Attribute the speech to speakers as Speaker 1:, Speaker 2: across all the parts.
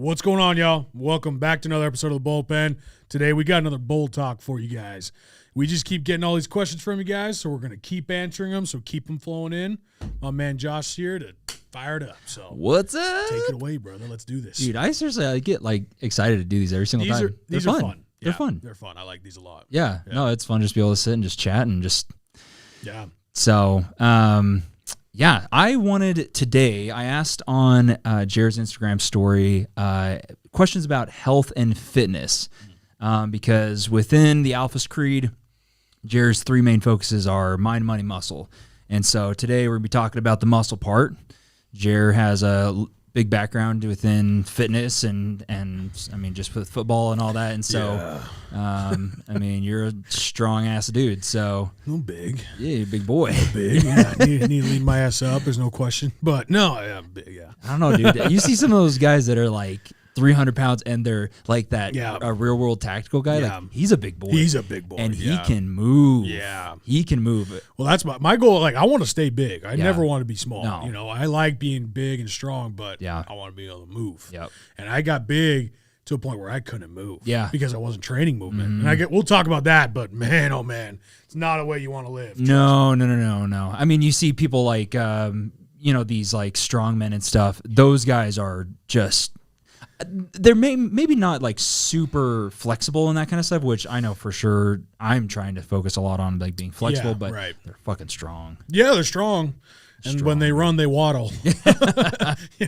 Speaker 1: What's going on, y'all? Welcome back to another episode of The Bullpen. Today, we got another bowl talk for you guys. We just keep getting all these questions from you guys, so we're going to keep answering them, so keep them flowing in. My man Josh's here to fire it up. So
Speaker 2: what's up?
Speaker 1: Take it away, brother. Let's do this.
Speaker 2: Dude, I get excited to do these every single time.
Speaker 1: These are fun.
Speaker 2: They're fun.
Speaker 1: They're fun. I like these a lot.
Speaker 2: Yeah. No, it's fun just to be able to sit and just chat and just.
Speaker 1: Yeah.
Speaker 2: So, yeah, I asked on Jared's Instagram story questions about health and fitness because within the Alphas Creed, Jared's three main focuses are mind, money, muscle. And so today we're going to be talking about the muscle part. Jared has a big background within fitness and I mean, just with football and all that. And so, I mean, you're a strong ass dude. So
Speaker 1: I'm big.
Speaker 2: Yeah, you're a big boy.
Speaker 1: I'm big. Yeah, I need to lean my ass up. There's no question. But no, I'm big. Yeah.
Speaker 2: I don't know, dude. You see some of those guys that are like 300 pounds and they're like that a real world tactical guy.
Speaker 1: Yeah.
Speaker 2: Like, he's a big boy.
Speaker 1: He's a big boy.
Speaker 2: And he can move.
Speaker 1: Yeah.
Speaker 2: He can move.
Speaker 1: Well, that's my goal. Like, I want to stay big. I never want to be small.
Speaker 2: No.
Speaker 1: You know, I like being big and strong, but I want to be able to move.
Speaker 2: Yep.
Speaker 1: And I got big to a point where I couldn't move.
Speaker 2: Yeah.
Speaker 1: Because I wasn't training movement. And we'll talk about that, but man, oh man, it's not a way you want to live.
Speaker 2: No. I mean, you see people like, these like strong men and stuff. Those guys are just, they're maybe not like super flexible and that kind of stuff, which I know for sure I'm trying to focus a lot on, like being flexible, but they're fucking strong.
Speaker 1: Yeah, they're strong. And when they run, they waddle. You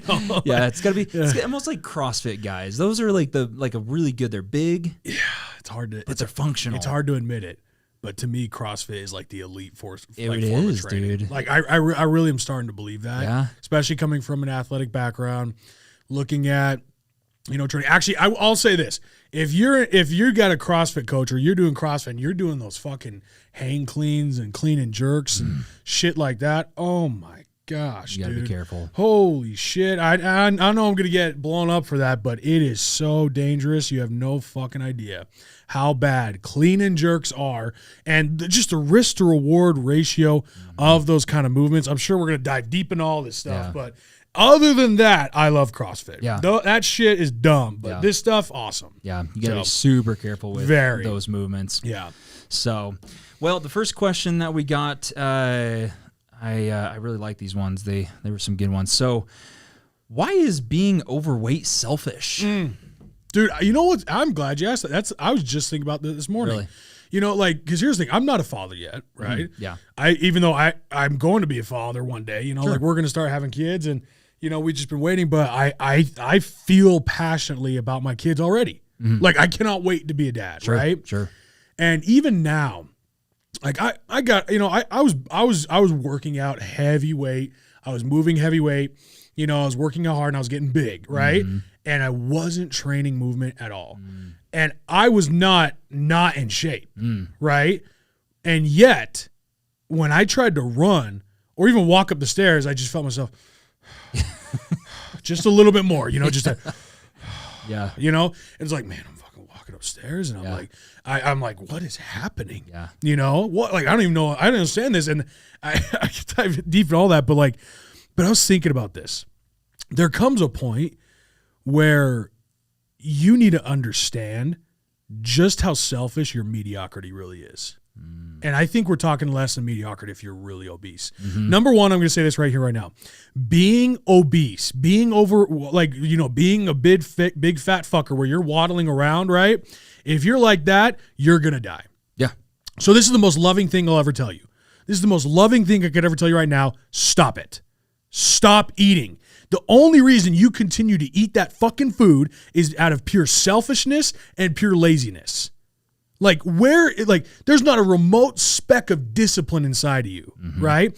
Speaker 1: know?
Speaker 2: Yeah, it's gotta be it's almost like CrossFit guys. Those are like a really good. They're big.
Speaker 1: Yeah, it's hard to.
Speaker 2: But they're functional.
Speaker 1: It's hard to admit it, but to me, CrossFit is like the elite form of training.
Speaker 2: Dude.
Speaker 1: Like I really am starting to believe that.
Speaker 2: Yeah.
Speaker 1: Especially coming from an athletic background, looking at training. Actually, I'll say this: if you got a CrossFit coach or you're doing CrossFit and you're doing those fucking hang cleans and clean and jerks and shit like that, oh my gosh,
Speaker 2: you gotta
Speaker 1: dude.
Speaker 2: be careful.
Speaker 1: Holy shit! I know I'm gonna get blown up for that, but it is so dangerous. You have no fucking idea how bad clean and jerks are, and just the risk to reward ratio of those kind of movements. I'm sure we're gonna dive deep into all this stuff, but. Other than that, I love CrossFit.
Speaker 2: Yeah.
Speaker 1: That shit is dumb, but this stuff, awesome.
Speaker 2: Yeah, you got to be super careful with those movements.
Speaker 1: Yeah.
Speaker 2: So, well, the first question that we got, I really like these ones. They were some good ones. So, why is being overweight selfish?
Speaker 1: Dude, you know what? I'm glad you asked that. I was just thinking about this morning.
Speaker 2: Really?
Speaker 1: You know, like, because here's the thing. I'm not a father yet, right?
Speaker 2: Yeah.
Speaker 1: Even though I'm going to be a father one day, like we're going to start having kids and, we've just been waiting, but I feel passionately about my kids already. Like, I cannot wait to be a dad, right?
Speaker 2: Sure.
Speaker 1: And even now, like I got, I was working out heavy weight. I was moving heavy weight. I was working out hard and I was getting big, right? And I wasn't training movement at all. And I was not in shape, right? And yet, when I tried to run or even walk up the stairs, I just felt myself just a little bit more, just a, and it's like, man, I'm fucking walking upstairs, and I'm like, what is happening?
Speaker 2: Yeah.
Speaker 1: What? Like, I don't even know. I don't understand this, and I dive deep in all that, but I was thinking about this. There comes a point where you need to understand just how selfish your mediocrity really is. And I think we're talking less than mediocrity if you're really obese. Number one, I'm going to say this right here, right now. Being obese, being being a big fat fucker where you're waddling around, right? If you're like that, you're going to die.
Speaker 2: Yeah.
Speaker 1: So this is the most loving thing I'll ever tell you. This is the most loving thing I could ever tell you right now. Stop it. Stop eating. The only reason you continue to eat that fucking food is out of pure selfishness and pure laziness. There's not a remote speck of discipline inside of you, right?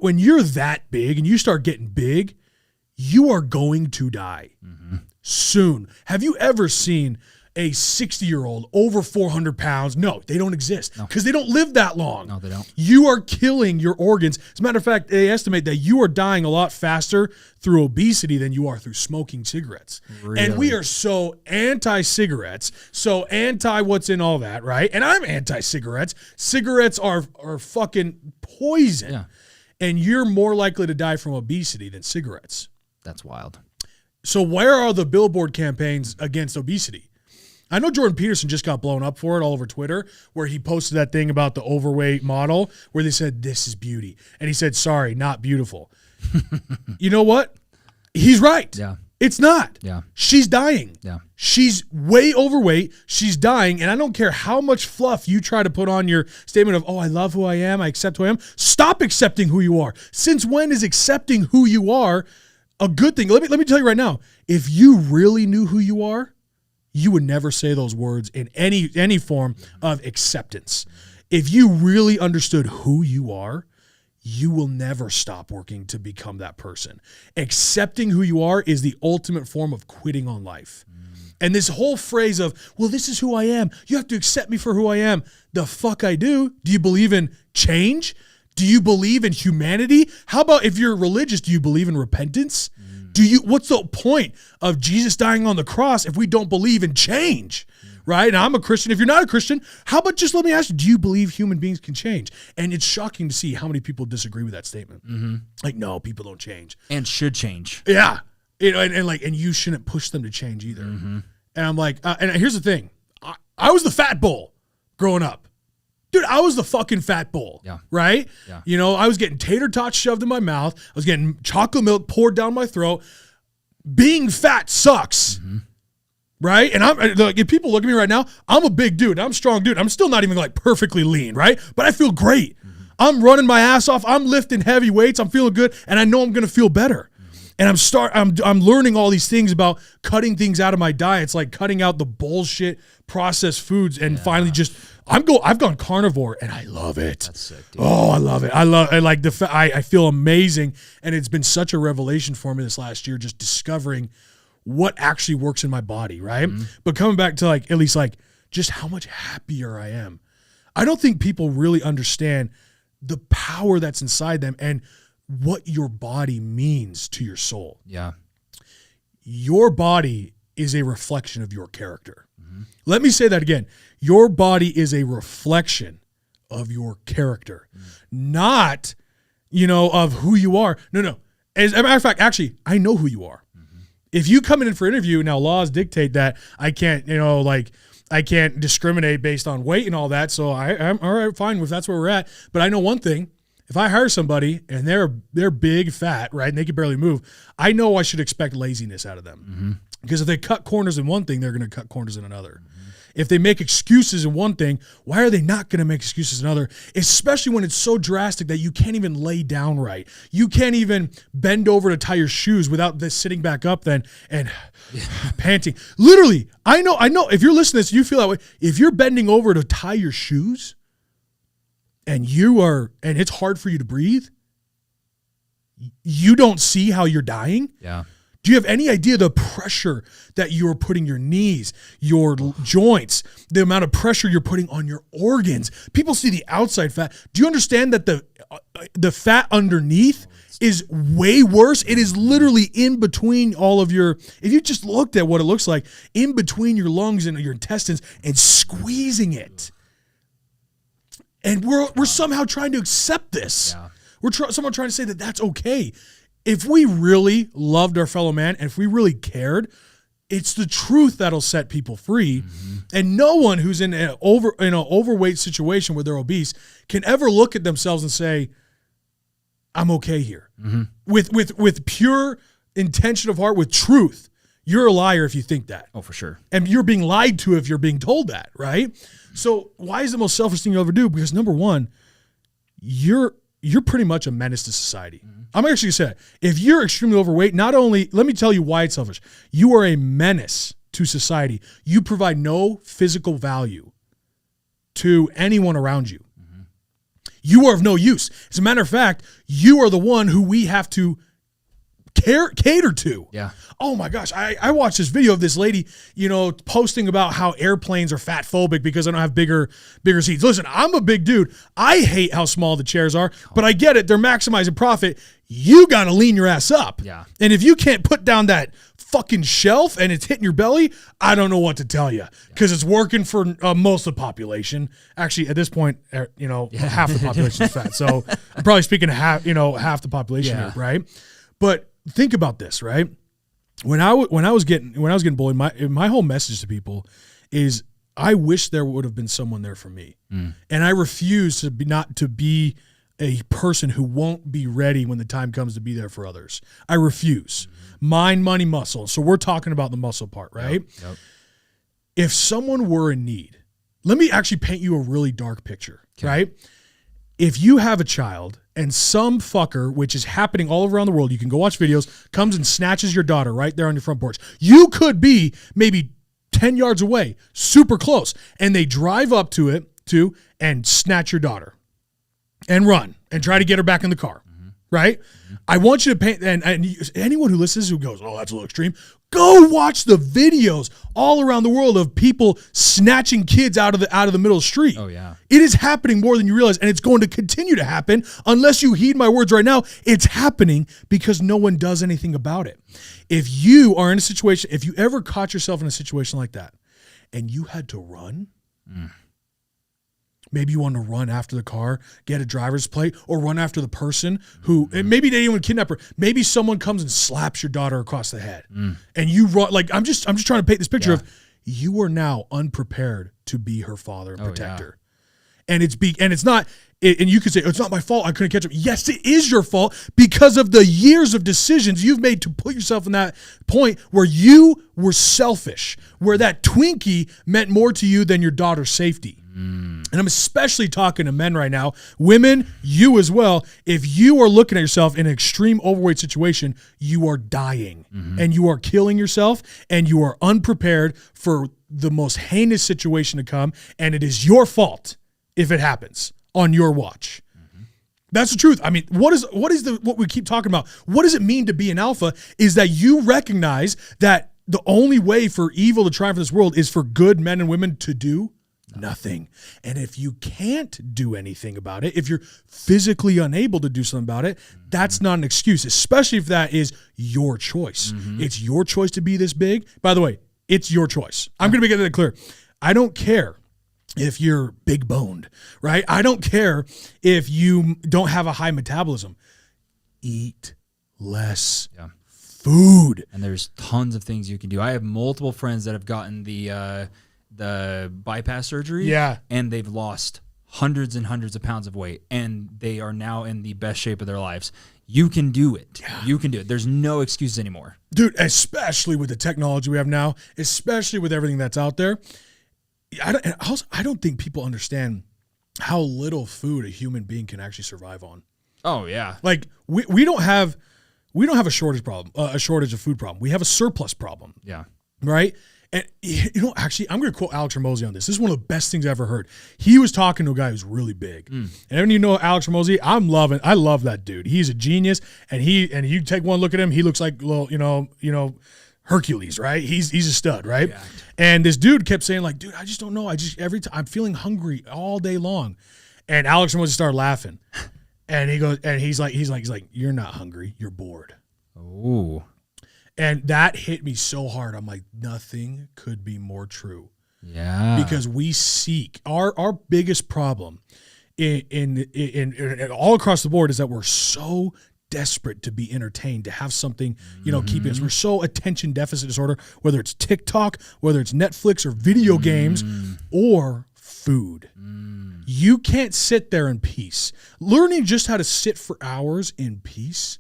Speaker 1: When you're that big and you start getting big, you are going to die soon. Have you ever seen a 60-year-old over 400 pounds? No, they don't exist because they don't live that long.
Speaker 2: No, they don't.
Speaker 1: You are killing your organs. As a matter of fact, they estimate that you are dying a lot faster through obesity than you are through smoking cigarettes.
Speaker 2: Really?
Speaker 1: And we are so anti-cigarettes, so anti what's in all that, right? And I'm anti-cigarettes. Cigarettes are fucking poison.
Speaker 2: Yeah.
Speaker 1: And you're more likely to die from obesity than cigarettes.
Speaker 2: That's wild.
Speaker 1: So where are the billboard campaigns against obesity? I know Jordan Peterson just got blown up for it all over Twitter, where he posted that thing about the overweight model where they said, this is beauty. And he said, sorry, not beautiful. You know what? He's right.
Speaker 2: Yeah.
Speaker 1: It's not.
Speaker 2: Yeah.
Speaker 1: She's dying.
Speaker 2: Yeah.
Speaker 1: She's way overweight. She's dying. And I don't care how much fluff you try to put on your statement of, oh, I love who I am. I accept who I am. Stop accepting who you are. Since when is accepting who you are a good thing? Let me tell you right now, if you really knew who you are, you would never say those words in any form of acceptance. If you really understood who you are, you will never stop working to become that person. Accepting who you are is the ultimate form of quitting on life. And this whole phrase of, well, this is who I am. You have to accept me for who I am. The fuck I do. Do you believe in change? Do you believe in humanity? How about if you're religious, do you believe in repentance? What's the point of Jesus dying on the cross if we don't believe in change? Right? And I'm a Christian. If you're not a Christian, how about just let me ask you, do you believe human beings can change? And it's shocking to see how many people disagree with that statement. Like, no, people don't change.
Speaker 2: And should change.
Speaker 1: Yeah. And you shouldn't push them to change either. And I'm like, and here's the thing. I was the fat bull growing up. Dude, I was the fucking fat bull. Yeah. Right? Yeah. You know, I was getting tater tots shoved in my mouth. I was getting chocolate milk poured down my throat. Being fat sucks. Right? And I'm like, if people look at me right now, I'm a big dude. I'm a strong dude. I'm still not even like perfectly lean, right? But I feel great. I'm running my ass off. I'm lifting heavy weights. I'm feeling good, and I know I'm going to feel better. And I'm learning all these things about cutting things out of my diet. It's like cutting out the bullshit processed foods, and finally just I've gone carnivore, and I love it. That's sick, dude. Oh, I love it. I feel amazing, and it's been such a revelation for me this last year, just discovering what actually works in my body, right? But coming back to like, at least like just how much happier I am. I don't think people really understand the power that's inside them and what your body means to your soul.
Speaker 2: Yeah.
Speaker 1: Your body is a reflection of your character. Let me say that again. Your body is a reflection of your character, not, of who you are. No. As a matter of fact, actually, I know who you are. If you come in for an interview, now laws dictate that I can't, I can't discriminate based on weight and all that. So I'm all right, fine if that's where we're at. But I know one thing. If I hire somebody and they're big, fat, right, and they can barely move, I know I should expect laziness out of them. Because if they cut corners in one thing, they're going to cut corners in another. If they make excuses in one thing, why are they not going to make excuses in another? Especially when it's so drastic that you can't even lay down right. You can't even bend over to tie your shoes without this sitting back up then and panting. Literally, I know. If you're listening to this, you feel that way. If you're bending over to tie your shoes and it's hard for you to breathe, you don't see how you're dying?
Speaker 2: Yeah.
Speaker 1: Do you have any idea the pressure that you're putting your knees, your joints, the amount of pressure you're putting on your organs? People see the outside fat. Do you understand that the fat underneath is way worse? It is literally in between all of your, if you just looked at what it looks like, in between your lungs and your intestines and squeezing it. And we're somehow trying to accept this. Yeah. We're somehow trying to say that that's okay. If we really loved our fellow man, and if we really cared, it's the truth that'll set people free. And no one who's in an overweight situation where they're obese can ever look at themselves and say, I'm okay here. With pure intention of heart, with truth. You're a liar if you think that.
Speaker 2: Oh, for sure. And
Speaker 1: you're being lied to if you're being told that, right? So why is the most selfish thing you'll ever do? Because number one, you're pretty much a menace to society. I'm actually going to say that. If you're extremely overweight, not only, let me tell you why it's selfish. You are a menace to society. You provide no physical value to anyone around you. You are of no use. As a matter of fact, you are the one who we have to cater to.
Speaker 2: Yeah.
Speaker 1: Oh my gosh. I watched this video of this lady, posting about how airplanes are fat phobic because I don't have bigger seats. Listen, I'm a big dude. I hate how small the chairs are, but I get it. They're maximizing profit. You got to lean your ass up.
Speaker 2: Yeah.
Speaker 1: And if you can't put down that fucking shelf and it's hitting your belly, I don't know what to tell you, because it's working for most of the population. Actually, at this point, half the population is fat. So I'm probably speaking to half the population here, right? But think about this, right? when I was getting bullied, my whole message to people is I wish there would have been someone there for me, and I refuse to be a person who won't be ready when the time comes to be there for others. I refuse. Mind, money, muscle. So we're talking about the muscle part, right?
Speaker 2: Yep.
Speaker 1: If someone were in need, let me actually paint you a really dark picture, right? If you have a child and some fucker, which is happening all around the world, you can go watch videos, comes and snatches your daughter right there on your front porch. You could be maybe 10 yards away, super close, and they drive up to it and snatch your daughter and run and try to get her back in the car, right? I want you to paint, and anyone who listens who goes, oh, that's a little extreme, go watch the videos all around the world of people snatching kids out of the middle of the street.
Speaker 2: Oh, yeah.
Speaker 1: It is happening more than you realize, and it's going to continue to happen unless you heed my words right now. It's happening because no one does anything about it. If you are in a situation, if you ever caught yourself in a situation like that and you had to run, maybe you want to run after the car, get a driver's plate, or run after the person who, and maybe they didn't even kidnap her. Maybe someone comes and slaps your daughter across the head, and you run. Like I'm just trying to paint this picture of you are now unprepared to be her father and protect her, and it's not. And you could say, oh, it's not my fault, I couldn't catch up. Yes, it is your fault because of the years of decisions you've made to put yourself in that point where you were selfish, where that Twinkie meant more to you than your daughter's safety. And I'm especially talking to men right now. Women, you as well. If you are looking at yourself in an extreme overweight situation, you are dying and you are killing yourself and you are unprepared for the most heinous situation to come. And it is your fault if it happens on your watch. That's the truth. I mean, what we keep talking about? What does it mean to be an alpha? Is that you recognize that the only way for evil to triumph in this world is for good men and women to do nothing. And if you can't do anything about it, if you're physically unable to do something about it, that's not an excuse, especially if that is your choice. It's your choice to be this big. By the way, it's your choice. I'm going to make that clear. I don't care if you're big boned, right? I don't care if you don't have a high metabolism. Eat less food.
Speaker 2: And there's tons of things you can do. I have multiple friends that have gotten the bypass surgery, and they've lost hundreds and hundreds of pounds of weight, and they are now in the best shape of their lives. You can do it. You can do it. There's no excuses anymore.
Speaker 1: Dude, especially with the technology we have now, especially with everything that's out there. I don't think people understand how little food a human being can actually survive on.
Speaker 2: Oh yeah.
Speaker 1: Like we don't have a shortage problem, a shortage of food problem. We have a surplus problem.
Speaker 2: Yeah.
Speaker 1: Right? And actually, I'm going to quote Alex Hormozi on this. This is one of the best things I ever heard. He was talking to a guy who's really big. And when you know Alex Hormozi, I love that dude. He's a genius, and you take one look at him, he looks like little, Hercules, right? He's a stud, right? Yeah. And this dude kept saying, like, dude, I just don't know. Every time I'm feeling hungry all day long. And Alex Hormozi started laughing. And he goes, and he's like, you're not hungry, you're bored.
Speaker 2: Oh.
Speaker 1: And that hit me so hard. I'm like, nothing could be more true.
Speaker 2: Yeah.
Speaker 1: Because we seek our biggest problem in all across the board is that we're so desperate to be entertained, to have something, keeping us. We're so attention deficit disorder, whether it's TikTok, whether it's Netflix or video games or food. You can't sit there in peace. Learning just how to sit for hours in peace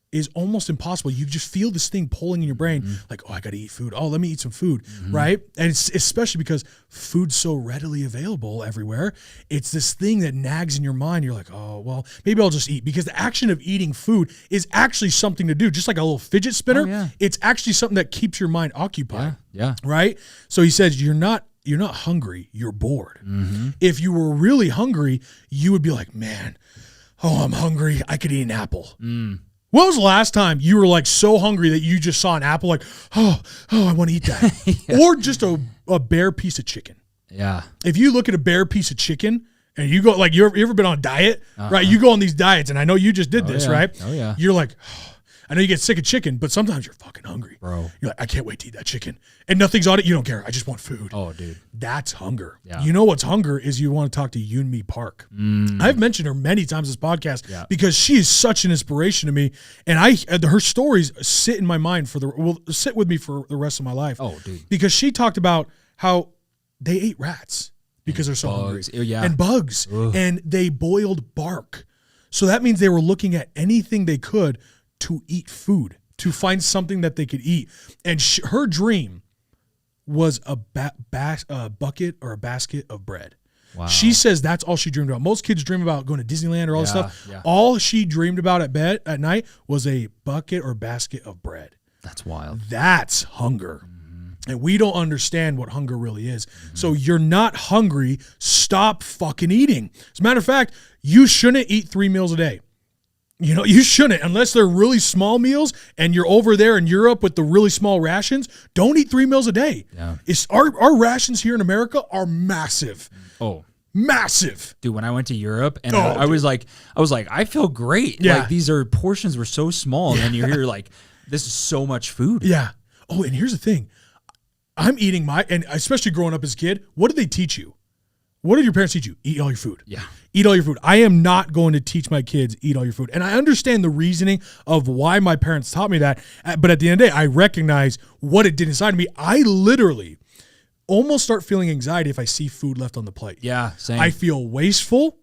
Speaker 1: is almost impossible. You just feel this thing pulling in your brain, like, oh, I got to eat food. Oh, let me eat some food, right? And it's especially because food's so readily available everywhere. It's this thing that nags in your mind. You're like, oh, well, maybe I'll just eat, because the action of eating food is actually something to do. Just like a little fidget spinner, it's actually something that keeps your mind occupied.
Speaker 2: Yeah.
Speaker 1: Right? So he says, you're not hungry, you're bored. If you were really hungry, you would be like, man, oh, I'm hungry, I could eat an apple. When was the last time you were like so hungry that you just saw an apple, like, oh, I want to eat that? Or just a bare piece of chicken. Yeah. If you look at a bare piece of chicken and you go, like, you ever been on a diet, right? You go on these diets, and I know you just did this, right?
Speaker 2: Oh, yeah.
Speaker 1: You're like, I know you get sick of chicken, but sometimes you're fucking hungry.
Speaker 2: Bro.
Speaker 1: You're like, I can't wait to eat that chicken. And nothing's on it. You don't care. I just want food.
Speaker 2: Oh, dude.
Speaker 1: That's hunger.
Speaker 2: Yeah.
Speaker 1: You know what's hunger is you want to talk to Yoon-Mi Park. I've mentioned her many times in this podcast because she is such an inspiration to me. And her stories sit in my mind will sit with me for the rest of my life.
Speaker 2: Oh, dude.
Speaker 1: Because she talked about how they ate rats because they're so hungry.
Speaker 2: Yeah.
Speaker 1: And bugs. Ugh. And they boiled bark. So that means they were looking at anything they could to eat food, to find something that they could eat. And her dream was a bucket or a basket of bread. Wow. She says that's all she dreamed about. Most kids dream about going to Disneyland or all this stuff. Yeah. All she dreamed about at night was a bucket or basket of bread.
Speaker 2: That's wild.
Speaker 1: That's hunger. And we don't understand what hunger really is. So you're not hungry. Stop fucking eating. As a matter of fact, you shouldn't eat 3 meals a day. You know, you shouldn't, unless they're really small meals and you're over there in Europe with the really small rations. Don't eat 3 meals a day. Yeah. Our rations here in America are massive.
Speaker 2: Oh,
Speaker 1: massive.
Speaker 2: Dude, when I went to Europe and I was like, I feel great.
Speaker 1: Yeah.
Speaker 2: Like these portions were so small. And then you're here like, this is so much food.
Speaker 1: Yeah. Oh, and here's the thing. I'm eating and especially growing up as a kid, what did they teach you? What did your parents teach you? Eat all your food.
Speaker 2: Yeah.
Speaker 1: Eat all your food. I am not going to teach my kids eat all your food. And I understand the reasoning of why my parents taught me that. But at the end of the day, I recognize what it did inside of me. I literally almost start feeling anxiety if I see food left on the plate.
Speaker 2: Yeah, same.
Speaker 1: I feel wasteful.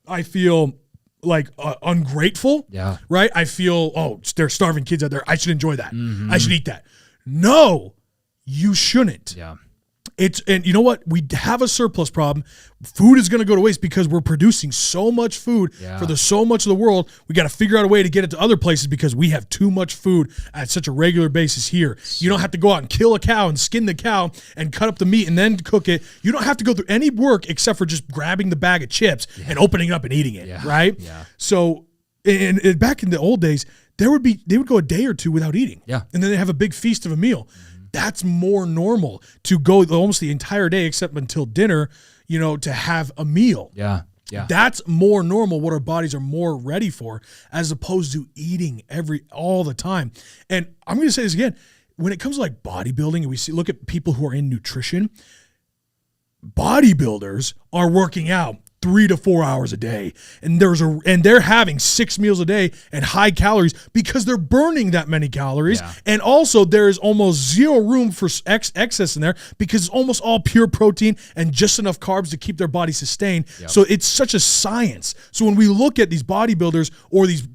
Speaker 1: I feel like ungrateful.
Speaker 2: Yeah.
Speaker 1: Right? I feel, there's starving kids out there. I should enjoy that. I should eat that. No. You shouldn't.
Speaker 2: Yeah.
Speaker 1: And you know what? We have a surplus problem. Food is going to go to waste because we're producing so much food for so much of the world. We got to figure out a way to get it to other places because we have too much food at such a regular basis here. You don't have to go out and kill a cow and skin the cow and cut up the meat and then cook it. You don't have to go through any work except for just grabbing the bag of chips and opening it up and eating it, right? Yeah. So and back in the old days, they would go a day or two without eating.
Speaker 2: Yeah.
Speaker 1: And then they have a big feast of a meal. That's more normal to go almost the entire day except until dinner, to have a meal.
Speaker 2: Yeah. Yeah.
Speaker 1: That's more normal, what our bodies are more ready for, as opposed to eating all the time. And I'm going to say this again. When it comes to like bodybuilding and look at people who are in nutrition, bodybuilders are working out 3 to 4 hours a day. And they're having 6 meals a day and high calories because they're burning that many calories. Yeah. And also there is almost zero room for excess in there because it's almost all pure protein and just enough carbs to keep their body sustained. Yep. So it's such a science. So when we look at these bodybuilders or these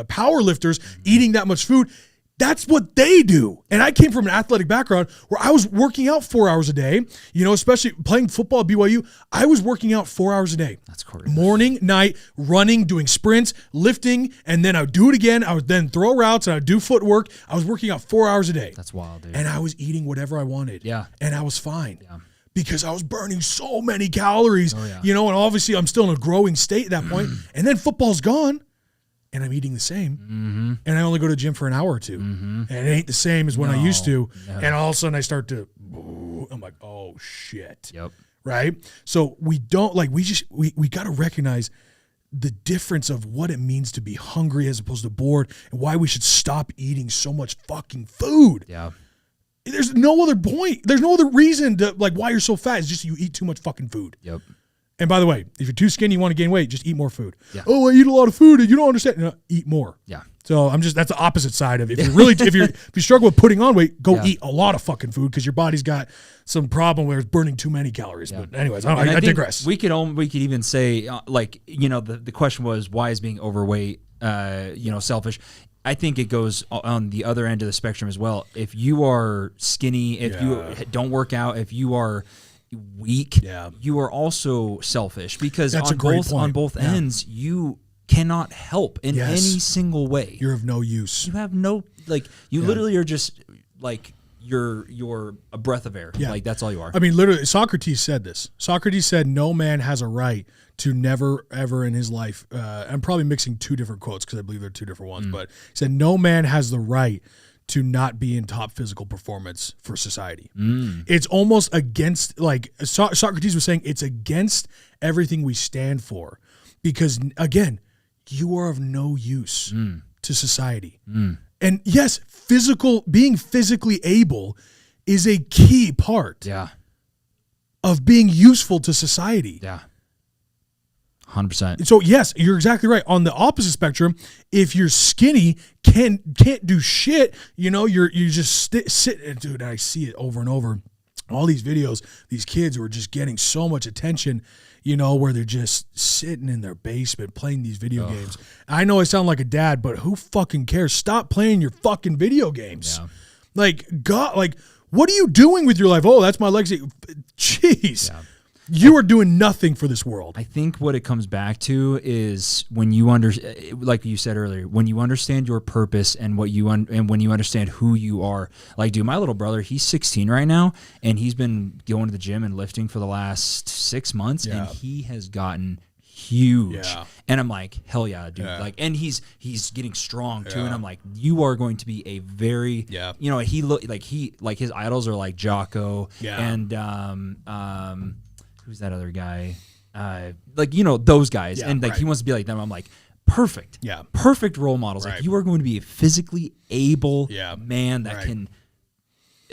Speaker 1: power lifters eating that much food, that's what they do. And I came from an athletic background where I was working out 4 hours a day, especially playing football at BYU. I was working out 4 hours a day.
Speaker 2: That's crazy.
Speaker 1: Morning, night, running, doing sprints, lifting, and then I would do it again. I would then throw routes and I would do footwork. I was working out 4 hours a day.
Speaker 2: That's wild, dude.
Speaker 1: And I was eating whatever I wanted.
Speaker 2: Yeah.
Speaker 1: And I was fine.
Speaker 2: Yeah.
Speaker 1: Because I was burning so many calories, and obviously I'm still in a growing state at that point. And then football's gone. And I'm eating the same, and I only go to the gym for an hour or two, and it ain't the same as when I used to. No. And all of a sudden I start to, I'm like, oh shit, right? So we don't we got to recognize the difference of what it means to be hungry as opposed to bored, and why we should stop eating so much fucking food.
Speaker 2: Yeah.
Speaker 1: There's no other point. There's no other reason to why you're so fat. It's just you eat too much fucking food.
Speaker 2: Yep.
Speaker 1: And by the way, if you're too skinny, you want to gain weight, just eat more food. Yeah. Oh, I eat a lot of food and you don't understand. No, eat more.
Speaker 2: Yeah.
Speaker 1: So that's the opposite side of it. If you really, if you struggle with putting on weight, go eat a lot of fucking food because your body's got some problem where it's burning too many calories. Yeah. But anyways, I digress.
Speaker 2: We could even say the question was, why is being overweight, selfish? I think it goes on the other end of the spectrum as well. If you are skinny, if you don't work out, if you are weak, you are also selfish because on both ends you cannot help in any single way.
Speaker 1: You're of no use.
Speaker 2: You have no literally are just like you're a breath of air. Like that's all you are.
Speaker 1: I mean, literally, Socrates said this. Socrates said, "No man has a right to never ever in his life." I'm probably mixing two different quotes because I believe they're two different ones. But he said, "No man has the right to not be in top physical performance for society." It's almost against, Socrates was saying, it's against everything we stand for. Because, again, you are of no use to society. And yes, being physically able is a key part of being useful to society.
Speaker 2: Yeah. 100%.
Speaker 1: So yes, you're exactly right. On the opposite spectrum, if you're skinny, can't do shit, you just sit. Dude, I see it over and over. All these videos, these kids who are just getting so much attention, where they're just sitting in their basement playing these video games. I know I sound like a dad, but who fucking cares? Stop playing your fucking video games. Yeah. What are you doing with your life? Oh, that's my legacy. Jeez. Yeah. You are doing nothing for this world.
Speaker 2: I think what it comes back to is when you like you said earlier, when you understand your purpose and what you and when you understand who you are. Like, dude, my little brother, he's 16 right now, and he's been going to the gym and lifting for the last 6 months, and he has gotten huge. Yeah. And I'm like, hell yeah, dude. Yeah. Like, and he's getting strong too. And I'm like, you are going to be a very, his idols are like Jocko and who's that other guy? Those guys. Yeah, and he wants to be like them. I'm like, perfect. Yeah. Perfect role models. Right. Like, you are going to be a physically able man that can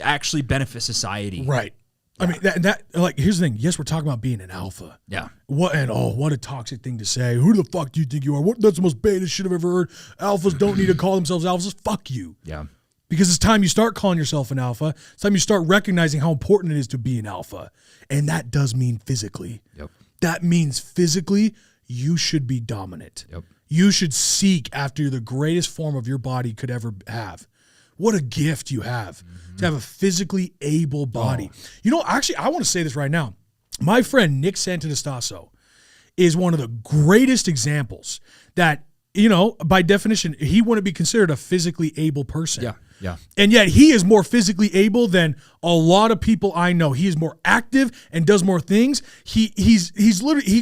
Speaker 2: actually benefit society.
Speaker 1: Right. Yeah. I mean, that here's the thing. Yes, we're talking about being an alpha. Yeah. What a toxic thing to say. Who the fuck do you think you are? That's the most beta shit I've ever heard. Alphas don't need to call themselves alphas. Fuck you. Yeah. Because it's time you start calling yourself an alpha. It's time you start recognizing how important it is to be an alpha. And that does mean physically. Yep. That means physically, you should be dominant. Yep. You should seek after the greatest form of your body could ever have. What a gift you have to have a physically able body. Actually, I want to say this right now. My friend Nick Santanastasso is one of the greatest examples that, by definition, he wouldn't be considered a physically able person. Yeah. Yeah. And yet he is more physically able than a lot of people I know. He is more active and does more things. He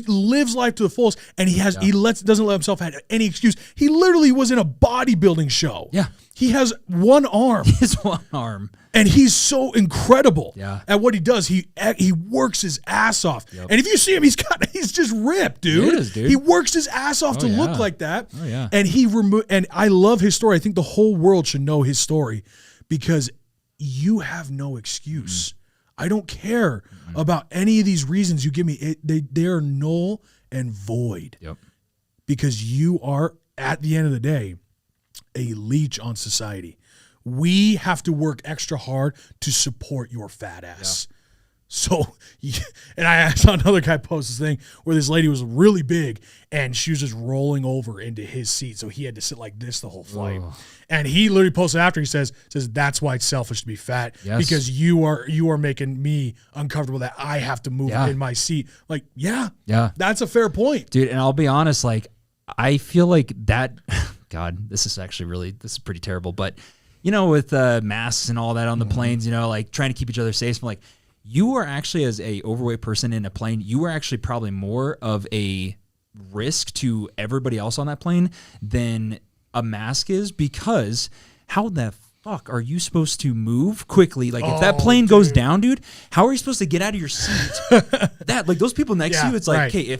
Speaker 1: lives life to the fullest, and doesn't let himself have any excuse. He literally was in a bodybuilding show. Yeah. He has one arm.
Speaker 2: He has one arm.
Speaker 1: And he's so incredible at what he does. He works his ass off. Yep. And if you see him, he's just ripped, dude. He is, dude. He works his ass off to look like that. Oh, yeah. And and I love his story. I think the whole world should know his story, because you have no excuse. I don't care about any of these reasons you give me. They are null and void. Yep. Because you are, at the end of the day, a leech on society. We have to work extra hard to support your fat ass. Yeah. So, and I saw another guy post this thing where this lady was really big and she was just rolling over into his seat. So he had to sit like this the whole flight. Oh. And he literally posted after, he says, that's why it's selfish to be fat, because you are making me uncomfortable that I have to move in my seat. Like, that's a fair point.
Speaker 2: Dude, and I'll be honest, like, I feel like that, God, this is pretty terrible, but with masks and all that on the planes, like trying to keep each other safe. I'm like, you are actually, as a overweight person in a plane, you are actually probably more of a risk to everybody else on that plane than a mask is, because how the fuck are you supposed to move quickly? Like, if that plane goes down, dude, how are you supposed to get out of your seat? Those people next to you, it's like, okay,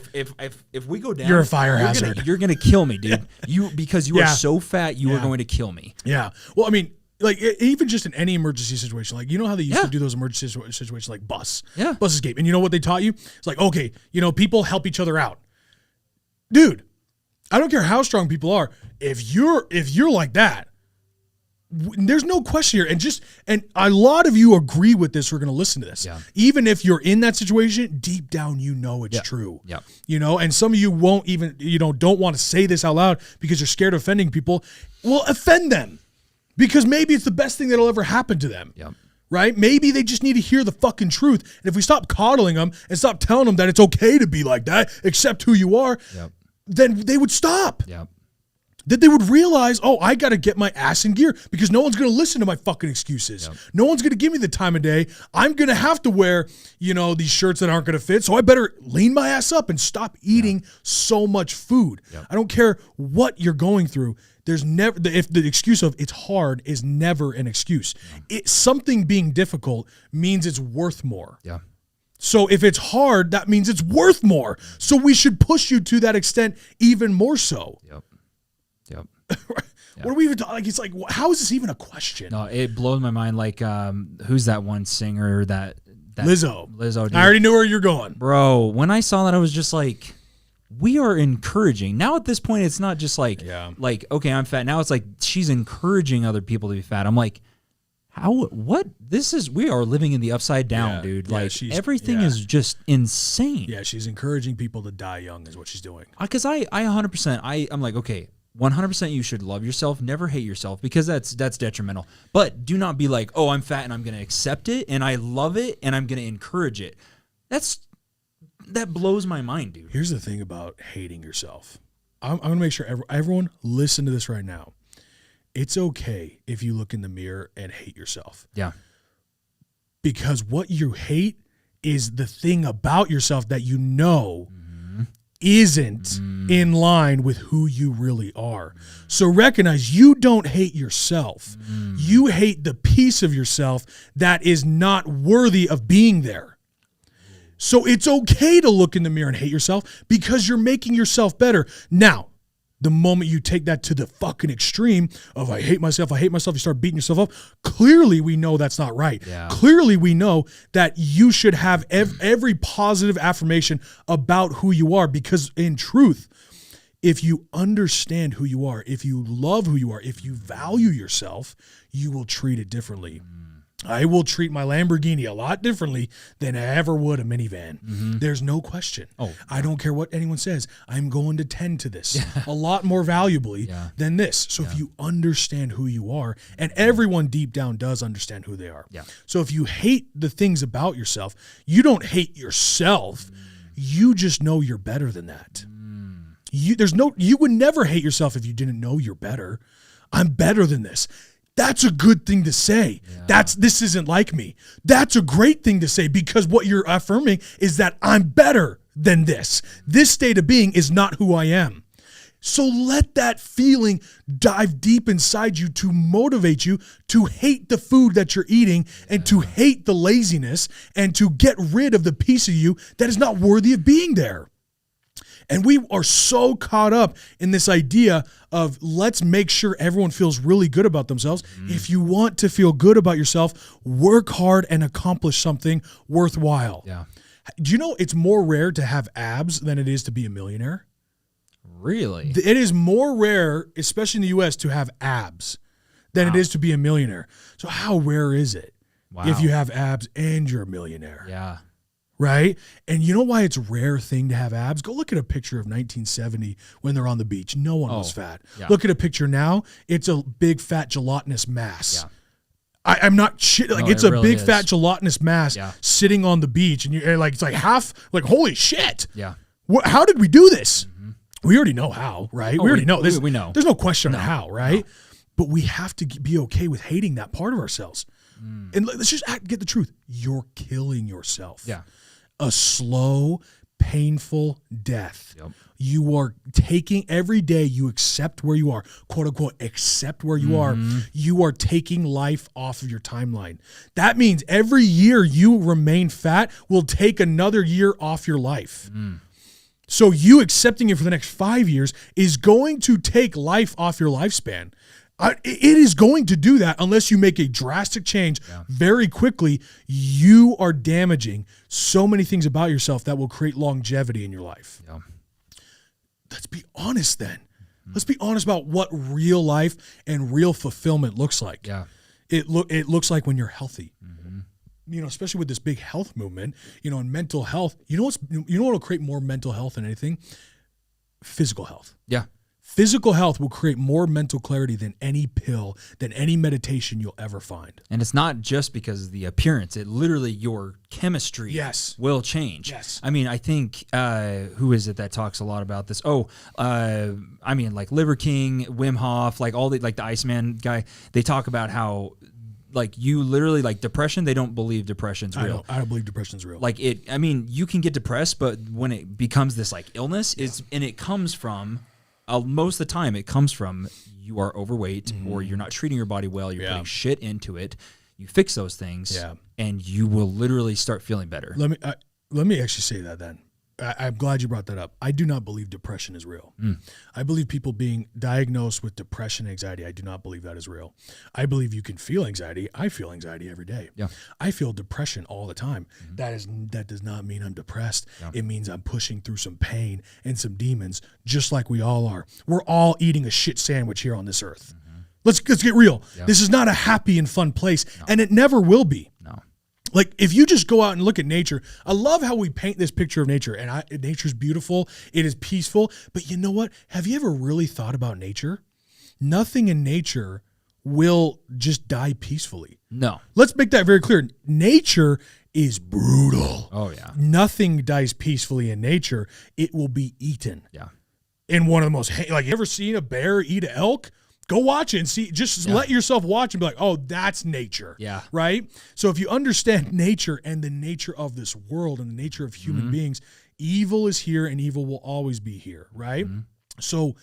Speaker 2: if we go down,
Speaker 1: you're a fire hazard.
Speaker 2: You're gonna kill me, dude. Because you are so fat, you are going to kill me.
Speaker 1: Yeah. Well, I mean, like, even just in any emergency situation, like, how they used to do those emergency situations, like bus escape, and you know what they taught you? It's like, okay, people help each other out, dude. I don't care how strong people are. If you're like that, there's no question here. And a lot of you agree with this. We're going to listen to this. Yeah. Even if you're in that situation, deep down, it's true. Yeah. And some of you won't even, don't want to say this out loud because you're scared of offending people. Well, offend them, because maybe it's the best thing that'll ever happen to them. Yeah. Right? Maybe they just need to hear the fucking truth. And if we stop coddling them and stop telling them that it's okay to be like that, accept who you are, then they would stop. Yeah. That they would realize, I got to get my ass in gear, because no one's going to listen to my fucking excuses. Yep. No one's going to give me the time of day. I'm going to have to wear, these shirts that aren't going to fit. So I better lean my ass up and stop eating so much food. Yep. I don't care what you're going through. There's never, if the excuse of it's hard is never an excuse. Something being difficult means it's worth more. Yeah. So if it's hard, that means it's worth more. So we should push you to that extent even more so.
Speaker 2: Yep.
Speaker 1: What are we even talking? Like, it's like, how is this even a question?
Speaker 2: No, it blows my mind. Like, who's that one singer that
Speaker 1: Lizzo.
Speaker 2: Dude.
Speaker 1: I already knew where you're going.
Speaker 2: Bro, when I saw that, I was just like, we are encouraging. Now at this point, it's not just like, okay, I'm fat. Now it's like she's encouraging other people to be fat. I'm like, we are living in the upside down, dude. Like, everything is just insane.
Speaker 1: Yeah, she's encouraging people to die young is what she's doing.
Speaker 2: Because I 100%, I'm like, okay, 100% you should love yourself, never hate yourself, because that's detrimental. But do not be like, oh, I'm fat and I'm going to accept it and I love it and I'm going to encourage it. That blows my mind, dude.
Speaker 1: Here's the thing about hating yourself. I'm going to make sure everyone listen to this right now. It's okay if you look in the mirror and hate yourself.
Speaker 2: Yeah.
Speaker 1: Because what you hate is the thing about yourself that you know isn't in line with who you really are. So recognize you don't hate yourself. You hate the piece of yourself that is not worthy of being there. So it's okay to look in the mirror and hate yourself because you're making yourself better. Now, the moment you take that to the fucking extreme of I hate myself, you start beating yourself up. Clearly, we know that's not right.
Speaker 2: Yeah.
Speaker 1: Clearly, we know that you should have every positive affirmation about who you are, because in truth, if you understand who you are, if you love who you are, if you value yourself, you will treat it differently. I will treat my Lamborghini a lot differently than I ever would a minivan. There's no question. I don't care what anyone says. I'm going to tend to this a lot more valuably than this. So if you understand who you are, and everyone deep down does understand who they are. So if you hate the things about yourself, you don't hate yourself. You just know you're better than that. You would never hate yourself if you didn't know you're better. I'm better than this. That's a good thing to say. This isn't like me. That's a great thing to say, because what you're affirming is that I'm better than this. This state of being is not who I am. So let that feeling dive deep inside you to motivate you to hate the food that you're eating and to hate the laziness and to get rid of the piece of you that is not worthy of being there. And we are so caught up in this idea of let's make sure everyone feels really good about themselves. If you want to feel good about yourself, work hard and accomplish something worthwhile. Do you know it's more rare to have abs than it is to be a millionaire?
Speaker 2: Really?
Speaker 1: It is more rare, especially in the U.S., to have abs than it is to be a millionaire. So how rare is it if you have abs and you're a millionaire?
Speaker 2: Yeah.
Speaker 1: Right? And you know why it's a rare thing to have abs? Go look at a picture of 1970 when they're on the beach. No one was fat. Look at a picture now. It's a big, fat, gelatinous mass. I'm not shit. Like, it's a really big, fat, gelatinous mass sitting on the beach. And you're like, it's like half, like, holy shit. How did we do this? We already know how, right? We already know. We know. There's no question on how, right? But we have to be okay with hating that part of ourselves. And let's just get the truth. You're killing yourself. A slow, painful death. You are taking every day you accept where you are, quote unquote, accept where you are. You are taking life off of your timeline. That means every year you remain fat will take another year off your life. So you accepting it for the next 5 years is going to take life off your lifespan. It is going to do that unless you make a drastic change very quickly. You are damaging so many things about yourself that will create longevity in your life. Let's be honest then. Let's be honest about what real life and real fulfillment looks like. It looks like when you're healthy. You know, especially with this big health movement, you know, and mental health. You know what will create more mental health than anything? Physical health. Physical health will create more mental clarity than any pill, than any meditation you'll ever find.
Speaker 2: And it's not just because of the appearance. It literally, your chemistry will change. I mean, I think, who is it that talks a lot about this? I mean, like Liver King, Wim Hof, like all the, like the Iceman guy, they talk about how, like, you literally, like, depression, they don't believe depression's real.
Speaker 1: I don't believe depression's real.
Speaker 2: Like, I mean, you can get depressed, but when it becomes this, like, illness, and it comes from... most of the time, it comes from you are overweight or you're not treating your body well. You're putting shit into it. You fix those things, and you will literally start feeling better.
Speaker 1: let me actually say that then. I'm glad you brought that up. I do not believe depression is real. I believe people being diagnosed with depression and anxiety, I do not believe that is real. I believe you can feel anxiety. I feel anxiety every day.
Speaker 2: Yeah.
Speaker 1: I feel depression all the time. That does not mean I'm depressed.
Speaker 2: Yeah.
Speaker 1: It means I'm pushing through some pain and some demons, just like we all are. We're all eating a shit sandwich here on this earth. Let's get real.
Speaker 2: Yeah.
Speaker 1: This is not a happy and fun place, and it never will be.
Speaker 2: No.
Speaker 1: Like, if you just go out and look at nature, I love how we paint this picture of nature, and nature's beautiful. It is peaceful. But you know what? Have you ever really thought about nature? Nothing in nature will just die peacefully.
Speaker 2: No.
Speaker 1: Let's make that very clear. Nature is brutal.
Speaker 2: Oh, yeah.
Speaker 1: Nothing dies peacefully in nature. It will be eaten.
Speaker 2: Yeah.
Speaker 1: In one of the most, like, you ever seen a bear eat an elk? Go watch it and see. Just let yourself watch and be like, oh, that's nature.
Speaker 2: Yeah.
Speaker 1: Right? So if you understand nature and the nature of this world and the nature of human beings, evil is here and evil will always be here. Right? So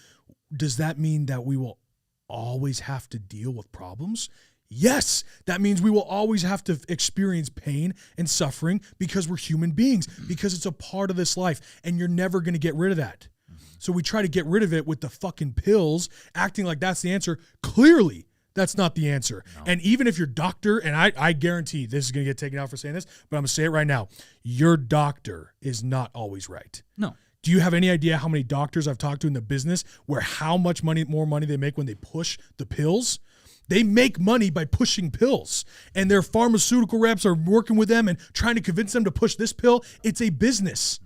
Speaker 1: does that mean that we will always have to deal with problems? Yes. That means we will always have to experience pain and suffering because we're human beings, because it's a part of this life, and you're never going to get rid of that. So we try to get rid of it with the fucking pills, acting like that's the answer. Clearly, that's not the answer. No. And even if your doctor, and I guarantee this is going to get taken out for saying this, but I'm going to say it right now. Your doctor is not always right.
Speaker 2: No.
Speaker 1: Do you have any idea how many doctors I've talked to in the business where how much more money they make when they push the pills? They make money by pushing pills, and their pharmaceutical reps are working with them and trying to convince them to push this pill. It's a business.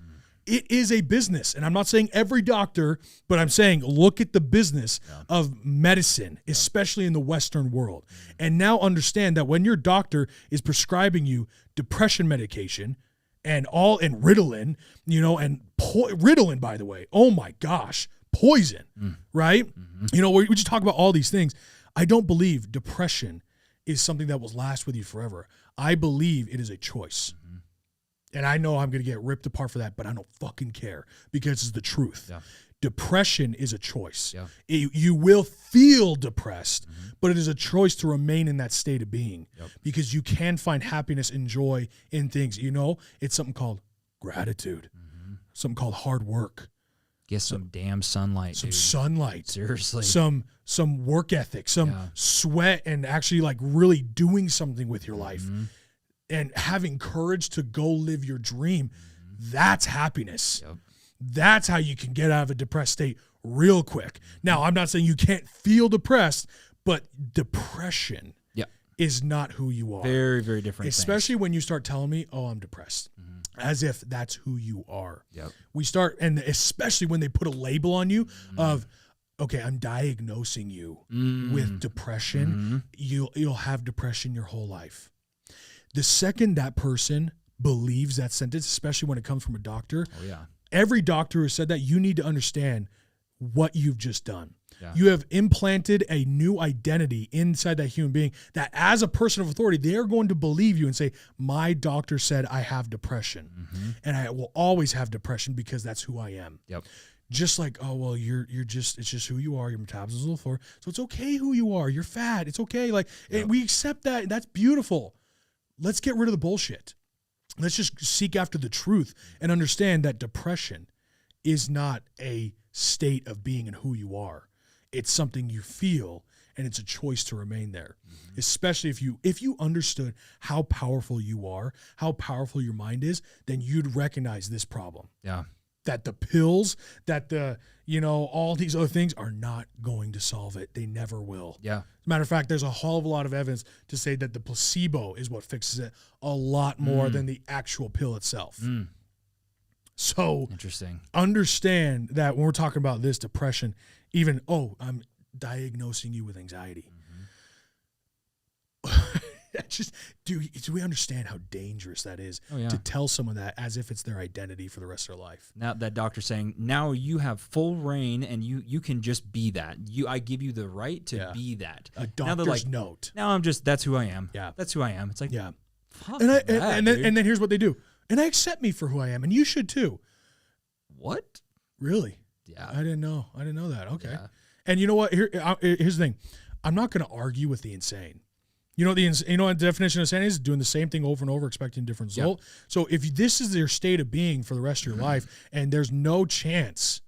Speaker 1: It is a business. And I'm not saying every doctor, but I'm saying look at the business of medicine, especially in the Western world. And now understand that when your doctor is prescribing you depression medication and Ritalin, and Ritalin, by the way, oh my gosh, poison, right? We just talk about all these things. I don't believe depression is something that will last with you forever. I believe it is a choice. And I know I'm going to get ripped apart for that, but I don't fucking care because it's the truth. Yeah. Depression is a choice. Yeah. You will feel depressed, but it is a choice to remain in that state of being because you can find happiness and joy in things. It's something called gratitude, something called hard work.
Speaker 2: Get some damn sunlight,
Speaker 1: some
Speaker 2: dude.
Speaker 1: Sunlight.
Speaker 2: Seriously.
Speaker 1: Some work ethic, some sweat, and actually like really doing something with your life. And having courage to go live your dream, that's happiness. Yep. That's how you can get out of a depressed state real quick. Now, I'm not saying you can't feel depressed, but depression is not who you are.
Speaker 2: Very, very different
Speaker 1: Especially when you start telling me, oh, I'm depressed, as if that's who you are.
Speaker 2: Yep.
Speaker 1: We start, and especially when they put a label on you of, okay, I'm diagnosing you with depression. You'll have depression your whole life. The second that person believes that sentence, especially when it comes from a doctor, every doctor who said that, you need to understand what you've just done. Yeah. You have implanted a new identity inside that human being that as a person of authority, they are going to believe you and say, my doctor said I have depression and I will always have depression because that's who I am.
Speaker 2: Yep.
Speaker 1: Just like, oh, well, it's just who you are. Your metabolism is a little slower. So it's okay who you are. You're fat. It's okay. Like, and we accept that. That's beautiful. Let's get rid of the bullshit. Let's just seek after the truth and understand that depression is not a state of being and who you are. It's something you feel, and it's a choice to remain there. Especially if you understood how powerful you are, how powerful your mind is, then you'd recognize this problem.
Speaker 2: Yeah.
Speaker 1: That the pills, that all these other things are not going to solve it. They never will.
Speaker 2: Yeah.
Speaker 1: As a matter of fact, there's a whole of a lot of evidence to say that the placebo is what fixes it a lot more than the actual pill itself. So
Speaker 2: interesting.
Speaker 1: Understand that when we're talking about this depression, even, I'm diagnosing you with anxiety. Do we understand how dangerous that is to tell someone that as if it's their identity for the rest of their life?
Speaker 2: Now that doctor saying, now you have full reign and you can just be that. I give you the right to be that.
Speaker 1: A doctor's note.
Speaker 2: Now that's who I am. Yeah. That's who I am. It's like, fuck
Speaker 1: and then here's what they do. And I accept me for who I am, and you should too.
Speaker 2: What?
Speaker 1: Really?
Speaker 2: Yeah.
Speaker 1: I didn't know that. Okay. Yeah. And you know what? Here's the thing. I'm not going to argue with the insane. You know what the definition of insanity is? Doing the same thing over and over, expecting a different result. So if this is your state of being for the rest of your life, and there's no chance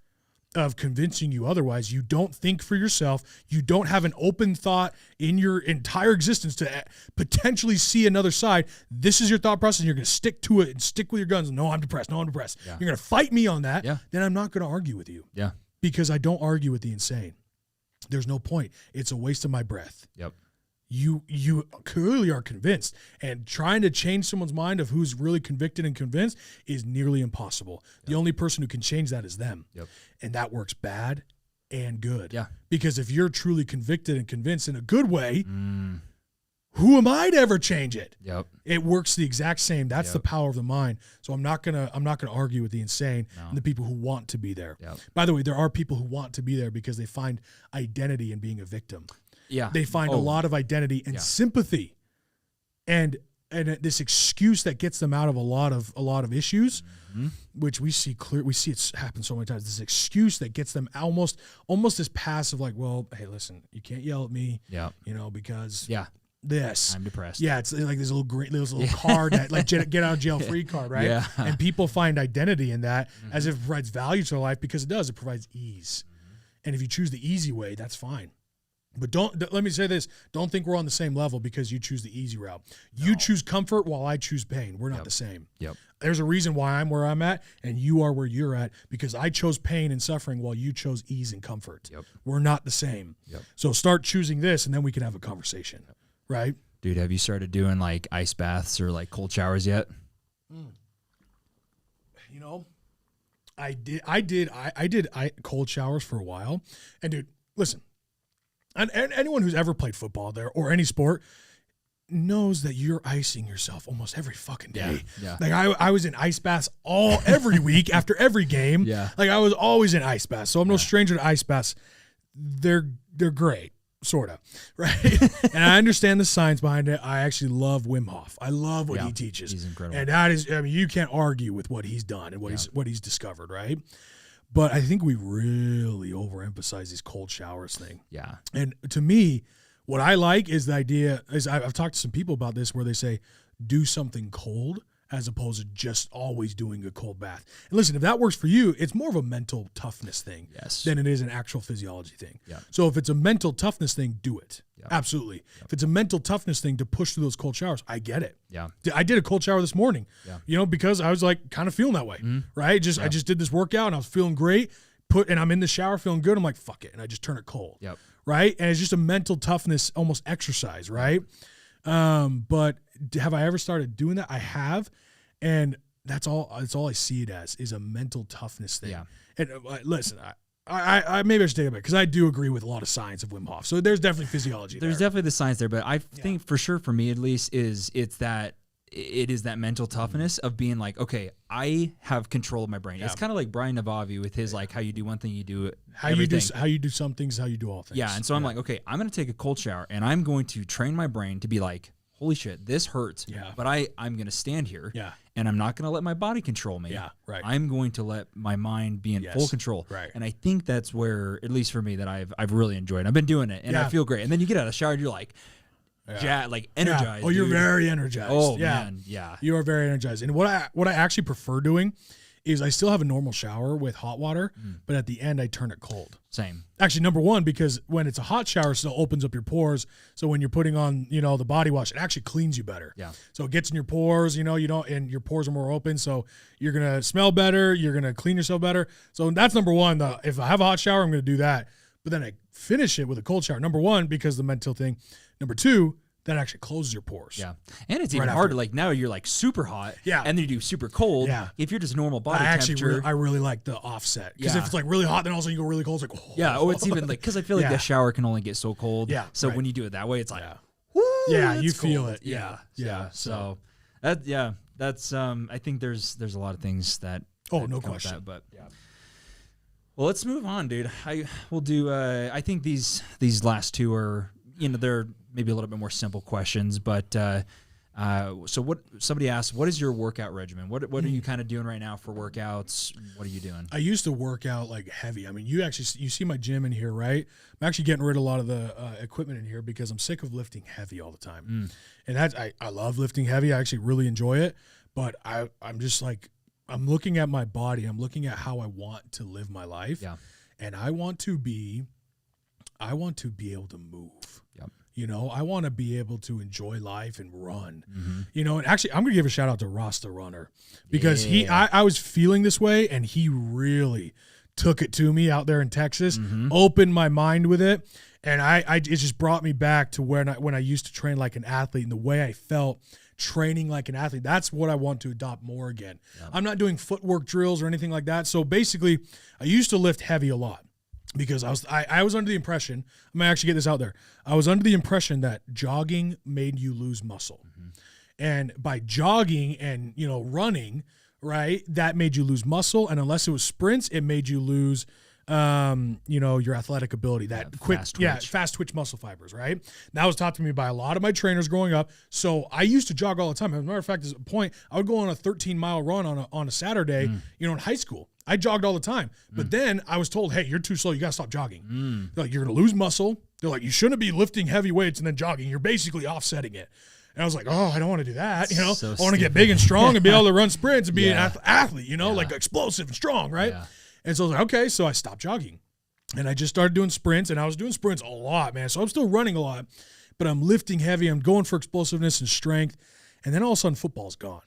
Speaker 1: of convincing you otherwise, you don't think for yourself, you don't have an open thought in your entire existence to potentially see another side, this is your thought process, and you're going to stick to it and stick with your guns. No, I'm depressed. You're going to fight me on that. Then I'm not going to argue with you. Because I don't argue with the insane. There's no point. It's a waste of my breath. You clearly are convinced, and trying to change someone's mind of who's really convicted and convinced is nearly impossible. The only person who can change that is them. And that works bad and good. Because if you're truly convicted and convinced in a good way, who am I to ever change it? It works the exact same. That's the power of the mind. So I'm not gonna argue with the insane and the people who want to be there. By the way, there are people who want to be there because they find identity in being a victim. They find a lot of identity and sympathy, and this excuse that gets them out of a lot of issues, which we see it happen so many times. This excuse that gets them almost this passive, like, well, hey, listen, you can't yell at me, because this,
Speaker 2: I'm depressed.
Speaker 1: It's like this little card that like get out of jail free card, right? And people find identity in that as if it provides value to their life, because it does. It provides ease, and if you choose the easy way, that's fine. But let me say this, don't think we're on the same level because you choose the easy route. You choose comfort while I choose pain. We're not the same. There's a reason why I'm where I'm at and you are where you're at, because I chose pain and suffering while you chose ease and comfort. We're not the same. So start choosing this, and then we can have a conversation, right?
Speaker 2: Dude, have you started doing like ice baths or like cold showers yet?
Speaker 1: You know, I did cold showers for a while. And dude, listen, and anyone who's ever played football there or any sport knows that you're icing yourself almost every fucking day. Like I was in ice baths every week after every game. Like I was always in ice baths. So I'm no stranger to ice baths. They're great, sort of, right? And I understand the science behind it. I actually love Wim Hof. I love what he teaches.
Speaker 2: He's incredible.
Speaker 1: And that is, I mean, you can't argue with what he's done and what he's discovered, right? But I think we really overemphasize these cold showers thing. And to me, what I like is the idea is I've talked to some people about this where they say, do something cold as opposed to just always doing a cold bath. And listen, if that works for you, it's more of a mental toughness thing than it is an actual physiology thing. So if it's a mental toughness thing, do it. Absolutely. If it's a mental toughness thing to push through those cold showers, I get it. I did a cold shower this morning, because I was like kind of feeling that way, right? I just did this workout and I was feeling great, and I'm in the shower feeling good. I'm like, fuck it. And I just turn it cold, right? And it's just a mental toughness, almost exercise, right? But have I ever started doing that? I have. And that's all I see it as, is a mental toughness thing. And listen, I maybe I should take it back, because I do agree with a lot of science of Wim Hof. So there's definitely physiology
Speaker 2: There's definitely the science there, but I think for sure, for me at least, it is that mental toughness of being like, okay, I have control of my brain. It's kind of like Brian Navavi with his like, how you do one thing, you do everything.
Speaker 1: How you do some things, how you do all things.
Speaker 2: And so I'm like, okay, I'm going to take a cold shower and I'm going to train my brain to be like, holy shit, this hurts. But I'm going to stand here. And I'm not going to let my body control me. I'm going to let my mind be in full control. And I think that's where, at least for me, that I've really enjoyed. I've been doing it and I feel great. And then you get out of the shower and you're like, energized.
Speaker 1: Oh, you're very energized.
Speaker 2: Oh man,
Speaker 1: you are very energized. And what I actually prefer doing is I still have a normal shower with hot water, but at the end I turn it cold.
Speaker 2: Same.
Speaker 1: Actually, number one, because when it's a hot shower, it still opens up your pores. So when you're putting on, the body wash, it actually cleans you better. So it gets in your pores, and your pores are more open. So you're going to smell better. You're going to clean yourself better. So that's number one. If I have a hot shower, I'm going to do that. But then I finish it with a cold shower. Number one, because the mental thing. Number two, that actually closes your pores.
Speaker 2: And it's even harder. Like now you're like super hot. And then you do super cold. If you're just normal body temperature.
Speaker 1: I really like the offset. Because if it's like really hot, then also you go really cold. It's like,
Speaker 2: it's even like, because I feel like the shower can only get so cold. So when you do it that way, it's like,
Speaker 1: woo, you feel it.
Speaker 2: So that's, I think there's a lot of things that.
Speaker 1: Oh, no question.
Speaker 2: That, but well, let's move on, dude. We'll do, I think these last two are, they're maybe a little bit more simple questions, but So what somebody asked, what is your workout regimen? What are you kind of doing right now for workouts? What are you doing?
Speaker 1: I used to work out like heavy. I mean, you see my gym in here, right? I'm actually getting rid of a lot of the equipment in here because I'm sick of lifting heavy all the time. And I love lifting heavy. I actually really enjoy it. But I'm just like, I'm looking at my body. I'm looking at how I want to live my life.
Speaker 2: Yeah.
Speaker 1: And I want to be able to move.
Speaker 2: Yep.
Speaker 1: You know, I want to be able to enjoy life and run. You know, and actually, I'm going to give a shout out to Ross the runner because I was feeling this way, and he really took it to me out there in Texas, opened my mind with it, and it just brought me back to when I used to train like an athlete and the way I felt training like an athlete. That's what I want to adopt more again. Yep. I'm not doing footwork drills or anything like that. So basically, I used to lift heavy a lot. Because I was under the impression, I'm going to actually get this out there. I was under the impression that jogging made you lose muscle. And by jogging and, you know, running, right, that made you lose muscle. And unless it was sprints, it made you lose, you know, your athletic ability, that fast twitch muscle fibers, right? That was taught to me by a lot of my trainers growing up. So I used to jog all the time. As a matter of fact, at a point, I would go on a 13-mile run on a Saturday, you know, in high school. I jogged all the time. But then I was told, hey, you're too slow. You got to stop jogging. They're like, you're going to lose muscle. They're like, you shouldn't be lifting heavy weights and then jogging. You're basically offsetting it. And I was like, oh, I don't want to do that. You know,
Speaker 2: So
Speaker 1: I want to get big and strong and be able to run sprints and be an athlete, you know, like explosive and strong, right? Yeah. And so I was like, okay, so I stopped jogging. And I just started doing sprints, and I was doing sprints a lot, man. So I'm still running a lot, but I'm lifting heavy. I'm going for explosiveness and strength. And then all of a sudden, football's gone.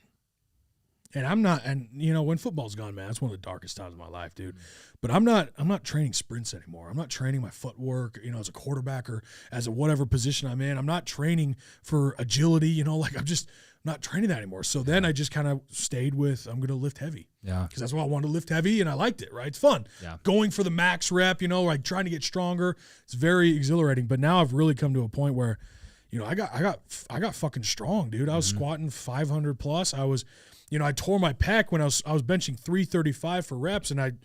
Speaker 1: And I'm not, and you know, when football's gone, man, it's one of the darkest times of my life, dude. But I'm not training sprints anymore. I'm not training my footwork, you know, as a quarterback or as a whatever position I'm in. I'm not training for agility, you know, like I'm not training that anymore. So then I just kind of stayed with, I'm going to lift heavy. Yeah. Because that's what I wanted to lift heavy, and I liked it, right? It's fun. Yeah. Going for the max rep, you know, like trying to get stronger. It's very exhilarating. But now I've really come to a point where, you know, I got fucking strong, dude. I was squatting 500 plus. You know, I tore my pec when I was benching 335 for reps, and I'm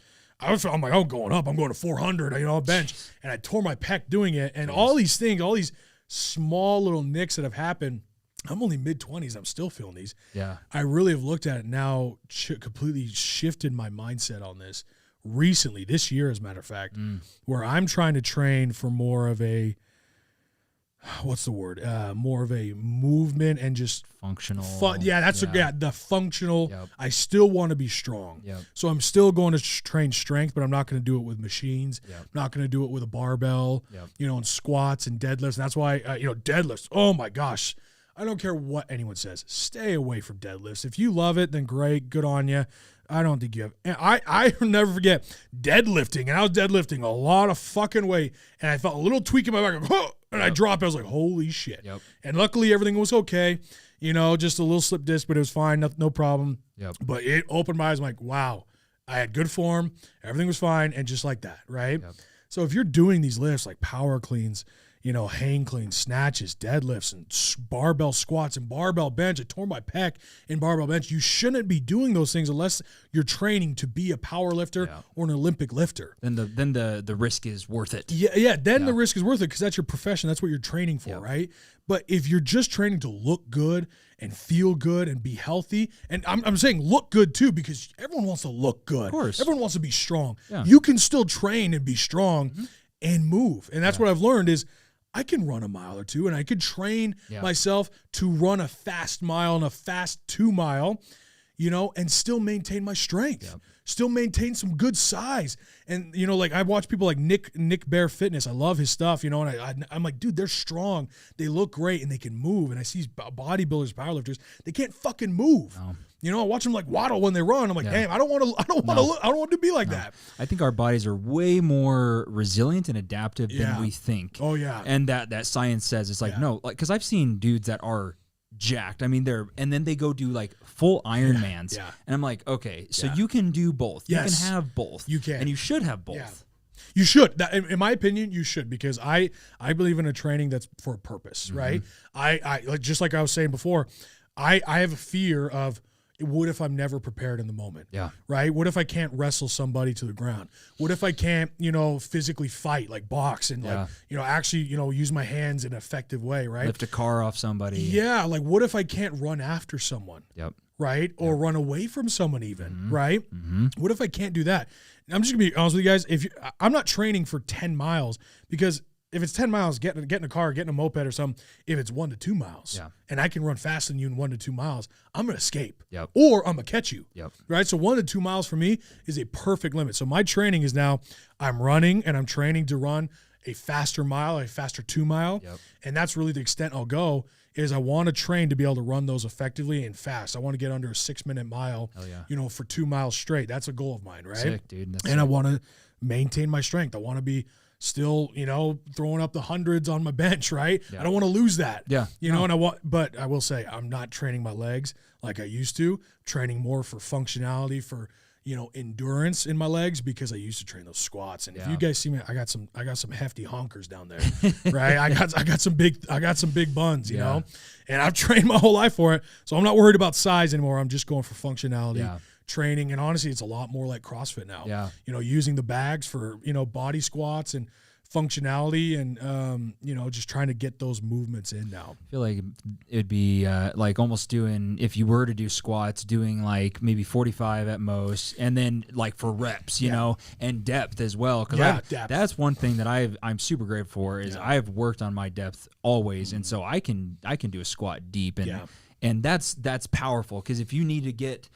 Speaker 1: like, oh, going up. I'm going to 400, you know, bench. And I tore my pec doing it. And all these things, all these small little nicks that have happened, I'm only mid-20s. I'm still feeling these. Yeah. I really have looked at it now, completely shifted my mindset on this recently, this year, as a matter of fact, where I'm trying to train for more of a, what's the word? More of a movement and just
Speaker 2: functional.
Speaker 1: The functional. Yep. I still want to be strong. Yep. So I'm still going to train strength, but I'm not going to do it with machines. Yep. I'm not going to do it with a barbell, you know, and squats and deadlifts. And that's why, you know, deadlifts. Oh my gosh. I don't care what anyone says. Stay away from deadlifts. If you love it, then great. Good on you. I don't think you have. And I never forget deadlifting. And I was deadlifting a lot of fucking weight. And I felt a little tweak in my back. And I dropped. I was like, holy shit. Yep. And luckily, everything was okay. You know, just a little slip disc, but it was fine. No problem. Yep. But it opened my eyes. I'm like, wow. I had good form. Everything was fine. And just like that, right? Yep. So if you're doing these lifts like power cleans, you know, hang cleans, snatches, deadlifts, and barbell squats and barbell bench. I tore my pec in barbell bench. You shouldn't be doing those things unless you're training to be a power lifter or an Olympic lifter.
Speaker 2: Then the risk is worth it.
Speaker 1: Yeah. Then the risk is worth it because that's your profession. That's what you're training for, right? But if you're just training to look good and feel good and be healthy, and I'm saying look good too because everyone wants to look good. Of course. Everyone wants to be strong. Yeah. You can still train and be strong and move. And that's what I've learned is I can run a mile or two, and I could train myself to run a fast mile and a fast 2 mile, you know, and still maintain my strength, still maintain some good size. And, you know, like I watch people like Nick Bear Fitness. I love his stuff, you know, and I'm like, dude, they're strong. They look great, and they can move. And I see bodybuilders, powerlifters, they can't fucking move. No. You know, I watch them like waddle when they run. I'm like, damn, I don't want to be like that.
Speaker 2: I think our bodies are way more resilient and adaptive than we think. Oh yeah. And that science says it's like no, like because I've seen dudes that are jacked. I mean, and then they go do like full Ironmans. Yeah. And I'm like, okay, so you can do both. Yes. You can have both. You can. And you should have both. Yeah.
Speaker 1: You should. In my opinion, you should, because I believe in a training that's for a purpose, right? I like, just like I was saying before, I have a fear of, what if I'm never prepared in the moment?
Speaker 2: Yeah.
Speaker 1: Right? What if I can't wrestle somebody to the ground? What if I can't, physically fight, like box and actually, use my hands in an effective way, right?
Speaker 2: Lift a car off somebody.
Speaker 1: Yeah. Like what if I can't run after someone?
Speaker 2: Yep.
Speaker 1: Right? Or run away from someone even,
Speaker 2: Mm-hmm.
Speaker 1: right?
Speaker 2: Mm-hmm.
Speaker 1: What if I can't do that? And I'm just gonna be honest with you guys. I'm not training for 10 miles because if it's 10 miles, get in a car, get in a moped or something, if it's 1 to 2 miles and I can run faster than you in 1 to 2 miles, I'm going to escape or I'm going to catch you. Right. So 1 to 2 miles for me is a perfect limit. So my training is now I'm running and I'm training to run a faster mile, a faster 2 mile. And that's really the extent I'll go is I want to train to be able to run those effectively and fast. I want to get under a 6-minute mile, for 2 miles straight. That's a goal of mine. Right.
Speaker 2: Sick, dude. That's
Speaker 1: and sick. I want to maintain my strength. I want to be still, throwing up the hundreds on my bench, right? I don't want to lose that. But I will say I'm not training my legs like I used to, training more for functionality, for, endurance in my legs because I used to train those squats. And if you guys see me, I got some hefty honkers down there, right? I got some big buns, you know, and I've trained my whole life for it. So I'm not worried about size anymore. I'm just going for functionality. Training, and honestly it's a lot more like CrossFit now. Using the bags for body squats and functionality and just trying to get those movements in now.
Speaker 2: I feel like it'd be like almost doing, if you were to do squats, doing like maybe 45 at most, and then like for reps, you know, and depth as well. Because that's one thing that I'm super grateful for is I've worked on my depth always, and so I can do a squat deep, and that's powerful because if you need to get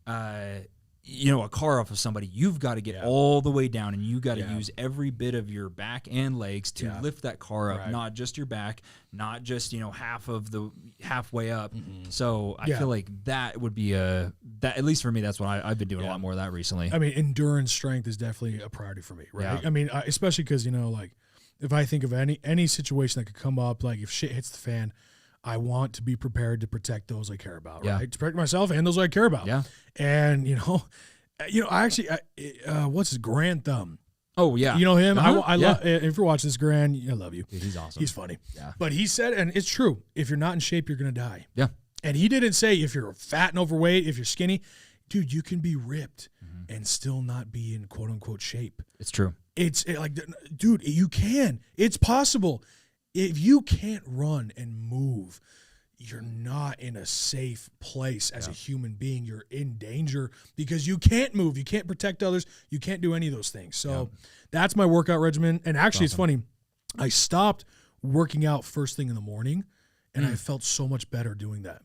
Speaker 2: a car off of somebody, you've got to get all the way down, and you got to use every bit of your back and legs to lift that car up, not just your back, not just halfway up. So I feel like that would be that at least for me, that's what I've been doing a lot more of that recently.
Speaker 1: I mean, endurance strength is definitely a priority for me, right? I mean, especially because like if I think of any situation that could come up, like if shit hits the fan, I want to be prepared to protect those I care about, right? To protect myself and those I care about. And, I actually, what's his Grand Thumb?
Speaker 2: Oh, yeah.
Speaker 1: You know him? I love, if you're watching this, Grand, I love you.
Speaker 2: Dude, he's awesome.
Speaker 1: He's funny. But he said, and it's true, if you're not in shape, you're going to die.
Speaker 2: And
Speaker 1: he didn't say if you're fat and overweight, if you're skinny. Dude, you can be ripped and still not be in quote unquote shape.
Speaker 2: It's true.
Speaker 1: Dude, you can. It's possible. If you can't run and move, you're not in a safe place as a human being. You're in danger because you can't move. You can't protect others. You can't do any of those things. So that's my workout regimen. And actually, it's funny. I stopped working out first thing in the morning, and I felt so much better doing that.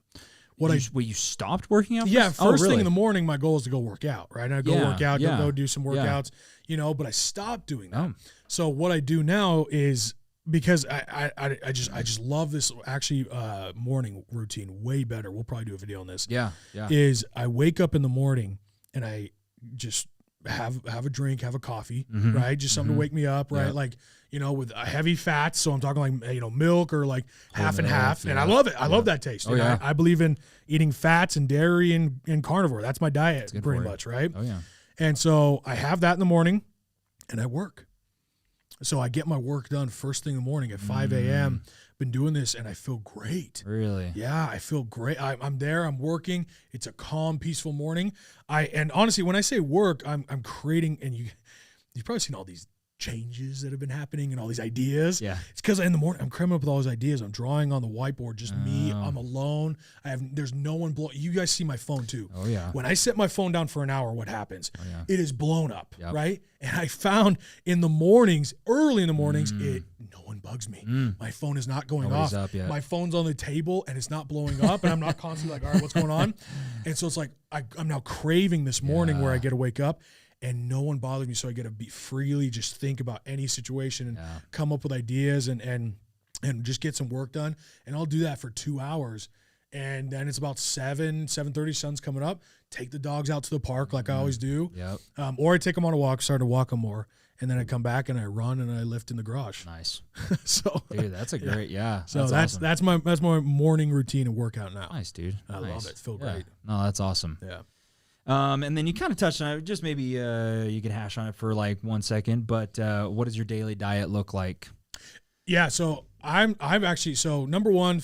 Speaker 2: You stopped working out?
Speaker 1: First thing in the morning, my goal is to go work out, right? And I go work out, go do some workouts, but I stopped doing that. So what I do now is, because I just love this actually morning routine way better. We'll probably do a video on this. Is I wake up in the morning and I just have a drink, have a coffee, right? Just something to wake me up, right? Like, with heavy fats. So I'm talking like, milk or like half and half. And I love it. I love that taste. I believe in eating fats and dairy and carnivore. That's my diet pretty much, right? And so I have that in the morning and I work. So I get my work done first thing in the morning at 5 a.m. Been doing this and I feel great.
Speaker 2: Really?
Speaker 1: Yeah, I feel great. I'm there. I'm working. It's a calm, peaceful morning. And honestly, when I say work, I'm creating, and you've probably seen all these changes that have been happening and all these ideas. It's because in the morning I'm coming up with all those ideas. I'm drawing on the whiteboard, just me. I'm alone. There's no one you guys see my phone too. When I set my phone down for an hour, what happens? It is blown up, right? And I found in the mornings, early in the mornings, no one bugs me. My phone is not going off. My phone's on the table and it's not blowing up, and I'm not constantly like, all right, what's going on? And so it's like I'm now craving this morning where I get to wake up and no one bothers me, so I get to be freely just think about any situation and come up with ideas and just get some work done. And I'll do that for 2 hours. And then it's about 7:30, sun's coming up. Take the dogs out to the park like I always do. Or I take them on a walk, start to walk them more. And then I come back and I run and I lift in the garage.
Speaker 2: Nice.
Speaker 1: So
Speaker 2: dude, that's a great,
Speaker 1: So
Speaker 2: that's awesome.
Speaker 1: that's my morning routine and workout now.
Speaker 2: Nice, dude.
Speaker 1: I love it. Feel great.
Speaker 2: No, that's awesome. And then you kind of touched on it. Just maybe you could hash on it for like 1 second. But what does your daily diet look like?
Speaker 1: Yeah, so I'm actually, so number one,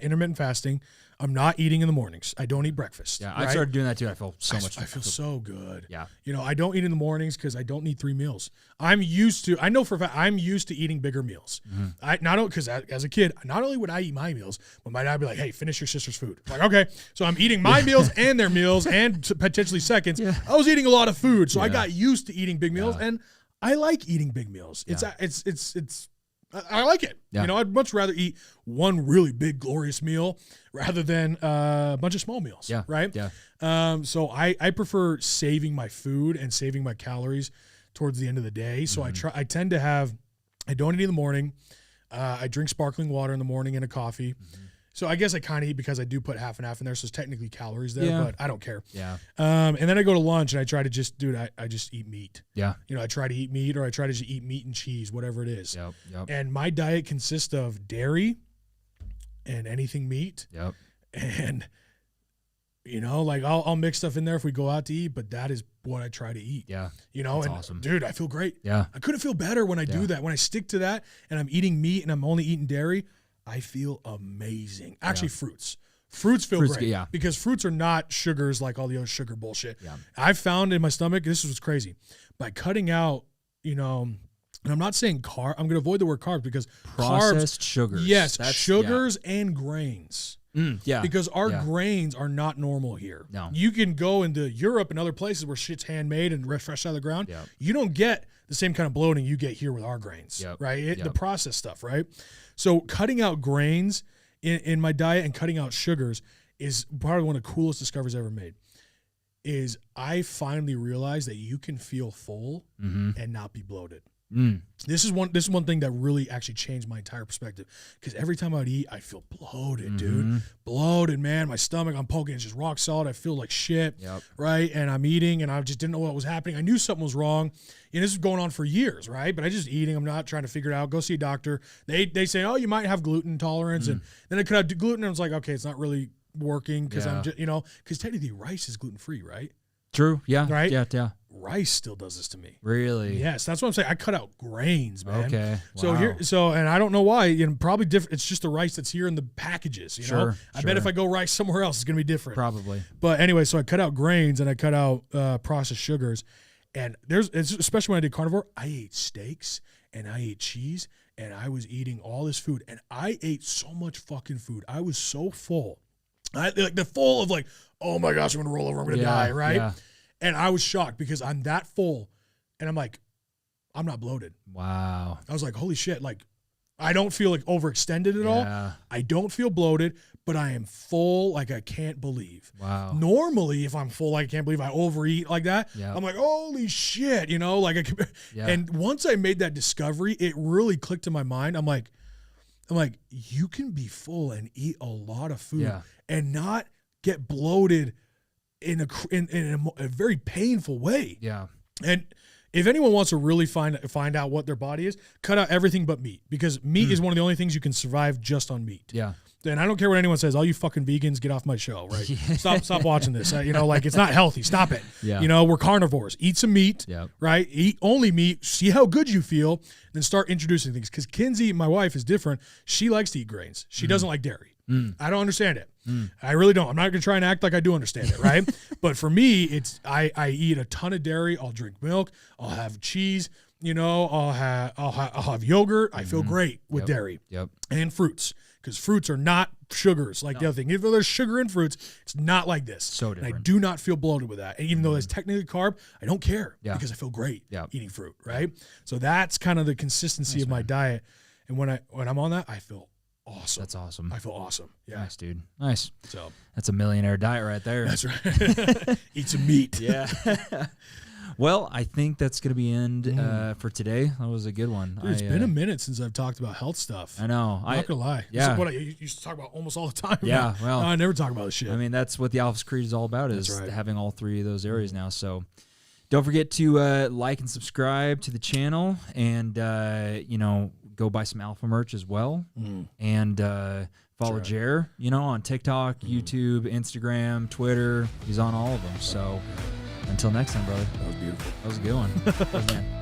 Speaker 1: intermittent fasting. I'm not eating in the mornings. I don't eat breakfast.
Speaker 2: Yeah,
Speaker 1: right?
Speaker 2: I started doing that too. I feel so much.
Speaker 1: I feel so good.
Speaker 2: Yeah.
Speaker 1: You know, I don't eat in the mornings because I don't need 3 meals. I know for a fact I'm used to eating bigger meals. Because as a kid, not only would I eat my meals, but my dad would be like, hey, finish your sister's food. I'm like, okay. So I'm eating my meals and their meals and potentially seconds. Yeah. I was eating a lot of food. So I got used to eting big meals and I like eating big meals. I like it. Yeah. You know, I'd much rather eat one really big, glorious meal rather than a bunch of small meals. Yeah. Right? Yeah. So I prefer saving my food and saving my calories towards the end of the day. So I don't eat in the morning. I drink sparkling water in the morning and a coffee. So I guess I kind of eat because I do put half and half in there. So it's technically calories there, but I don't care. Yeah. And then I go to lunch and I try to I just eat meat. Yeah. You know, I try to eat meat or I try to just eat meat and cheese, whatever it is. Yep. And my diet consists of dairy and anything meat. Yep. And, you know, like I'll mix stuff in there if we go out to eat, but that is what I try to eat. Yeah. You know, and awesome. Dude, I feel great. Yeah. I couldn't feel better when I do that. When I stick to that and I'm eating meat and I'm only eating dairy, I feel amazing. Actually, fruits feel great. Yeah. Because fruits are not sugars like all the other sugar bullshit. Yeah. I've found in my stomach, this is what's crazy. By cutting out, you know, and I'm not saying I'm going to avoid the word carbs because
Speaker 2: processed sugars.
Speaker 1: Yes, sugars and grains. Yeah. Because our grains are not normal here. No. You can go into Europe and other places where shit's handmade and fresh out of the ground. Yep. You don't get the same kind of bloating you get here with our grains, right? The processed stuff, right? So cutting out grains in my diet and cutting out sugars is probably one of the coolest discoveries I ever made. Is I finally realized that you can feel full and not be bloated. This is one thing that really actually changed my entire perspective because every time I would eat, I feel bloated, dude. Bloated, man. My stomach, I'm poking, it's just rock solid. I feel like shit, right? And I'm eating, and I just didn't know what was happening. I knew something was wrong. And this is going on for years, right? But I just eating. I'm not trying to figure it out. Go see a doctor. They say, oh, you might have gluten intolerance, and then I cut out gluten, and I was like, okay, it's not really working because I'm just, you know, because technically rice is gluten free, right?
Speaker 2: True. Yeah.
Speaker 1: Right.
Speaker 2: Yeah.
Speaker 1: Rice still does this to me.
Speaker 2: Really?
Speaker 1: Yes, that's what I'm saying. I cut out grains, man.
Speaker 2: Okay.
Speaker 1: Wow. And I don't know why. You know, probably different. It's just the rice that's here in the packages. You know, I bet if I go rice somewhere else, it's gonna be different.
Speaker 2: Probably.
Speaker 1: But anyway, so I cut out grains and I cut out processed sugars, and especially when I did carnivore, I ate steaks and I ate cheese and I was eating all this food and I ate so much fucking food. I was so full. Full of like, oh my gosh, I'm gonna roll over, I'm gonna die, right? Yeah. And I was shocked because I'm that full, and I'm like, I'm not bloated.
Speaker 2: Wow.
Speaker 1: I was like, holy shit, like, I don't feel like overextended at all. I don't feel bloated, but I am full like I can't believe. Wow. Normally, if I'm full like I can't believe, I overeat like that. Yeah. I'm like, holy shit, you know, like and once I made that discovery, it really clicked in my mind. I'm like, you can be full and eat a lot of food and not get bloated in a very painful way. Yeah. And if anyone wants to really find out what their body is, cut out everything but meat because meat is one of the only things you can survive just on meat. Yeah. And I don't care what anyone says. All you fucking vegans, get off my show, right? Stop watching this. You know, like it's not healthy. Stop it. Yeah. You know, we're carnivores. Eat some meat, right? Eat only meat. See how good you feel, then start introducing things. Because Kinsey, my wife, is different. She likes to eat grains. She doesn't like dairy. I don't understand it. I really don't. I'm not going to try and act like I do understand it, right? But for me, it's I eat a ton of dairy. I'll drink milk. I'll have cheese. You know, I'll have yogurt. I feel great with dairy and fruits because fruits are not sugars like the other thing. Even though there's sugar in fruits, it's not like this. So different. And I do not feel bloated with that. And even though it's technically carb, I don't care because I feel great eating fruit, right? So that's kind of the consistency of my diet. And when I'm on that, I feel awesome. That's awesome. I feel awesome. Yeah.
Speaker 2: Nice, dude. Nice. So that's a millionaire diet right there.
Speaker 1: That's right. Eat some meat.
Speaker 2: Yeah. Well, I think that's going to be end for today. That was a good one.
Speaker 1: Dude, it's been a minute since I've talked about health stuff.
Speaker 2: I know.
Speaker 1: I'm not going to lie.
Speaker 2: Yeah.
Speaker 1: This is what I used to talk about almost all the time.
Speaker 2: Yeah. Well,
Speaker 1: I never talk about this shit.
Speaker 2: I mean, that's what the Alpha Creed is all about, is having all three of those areas now. So don't forget to like and subscribe to the channel and, go buy some Alpha merch as well. And follow Jer, on TikTok, YouTube, Instagram, Twitter. He's on all of them. So until next time, brother.
Speaker 1: That was beautiful.
Speaker 2: That was a good one. That was, man.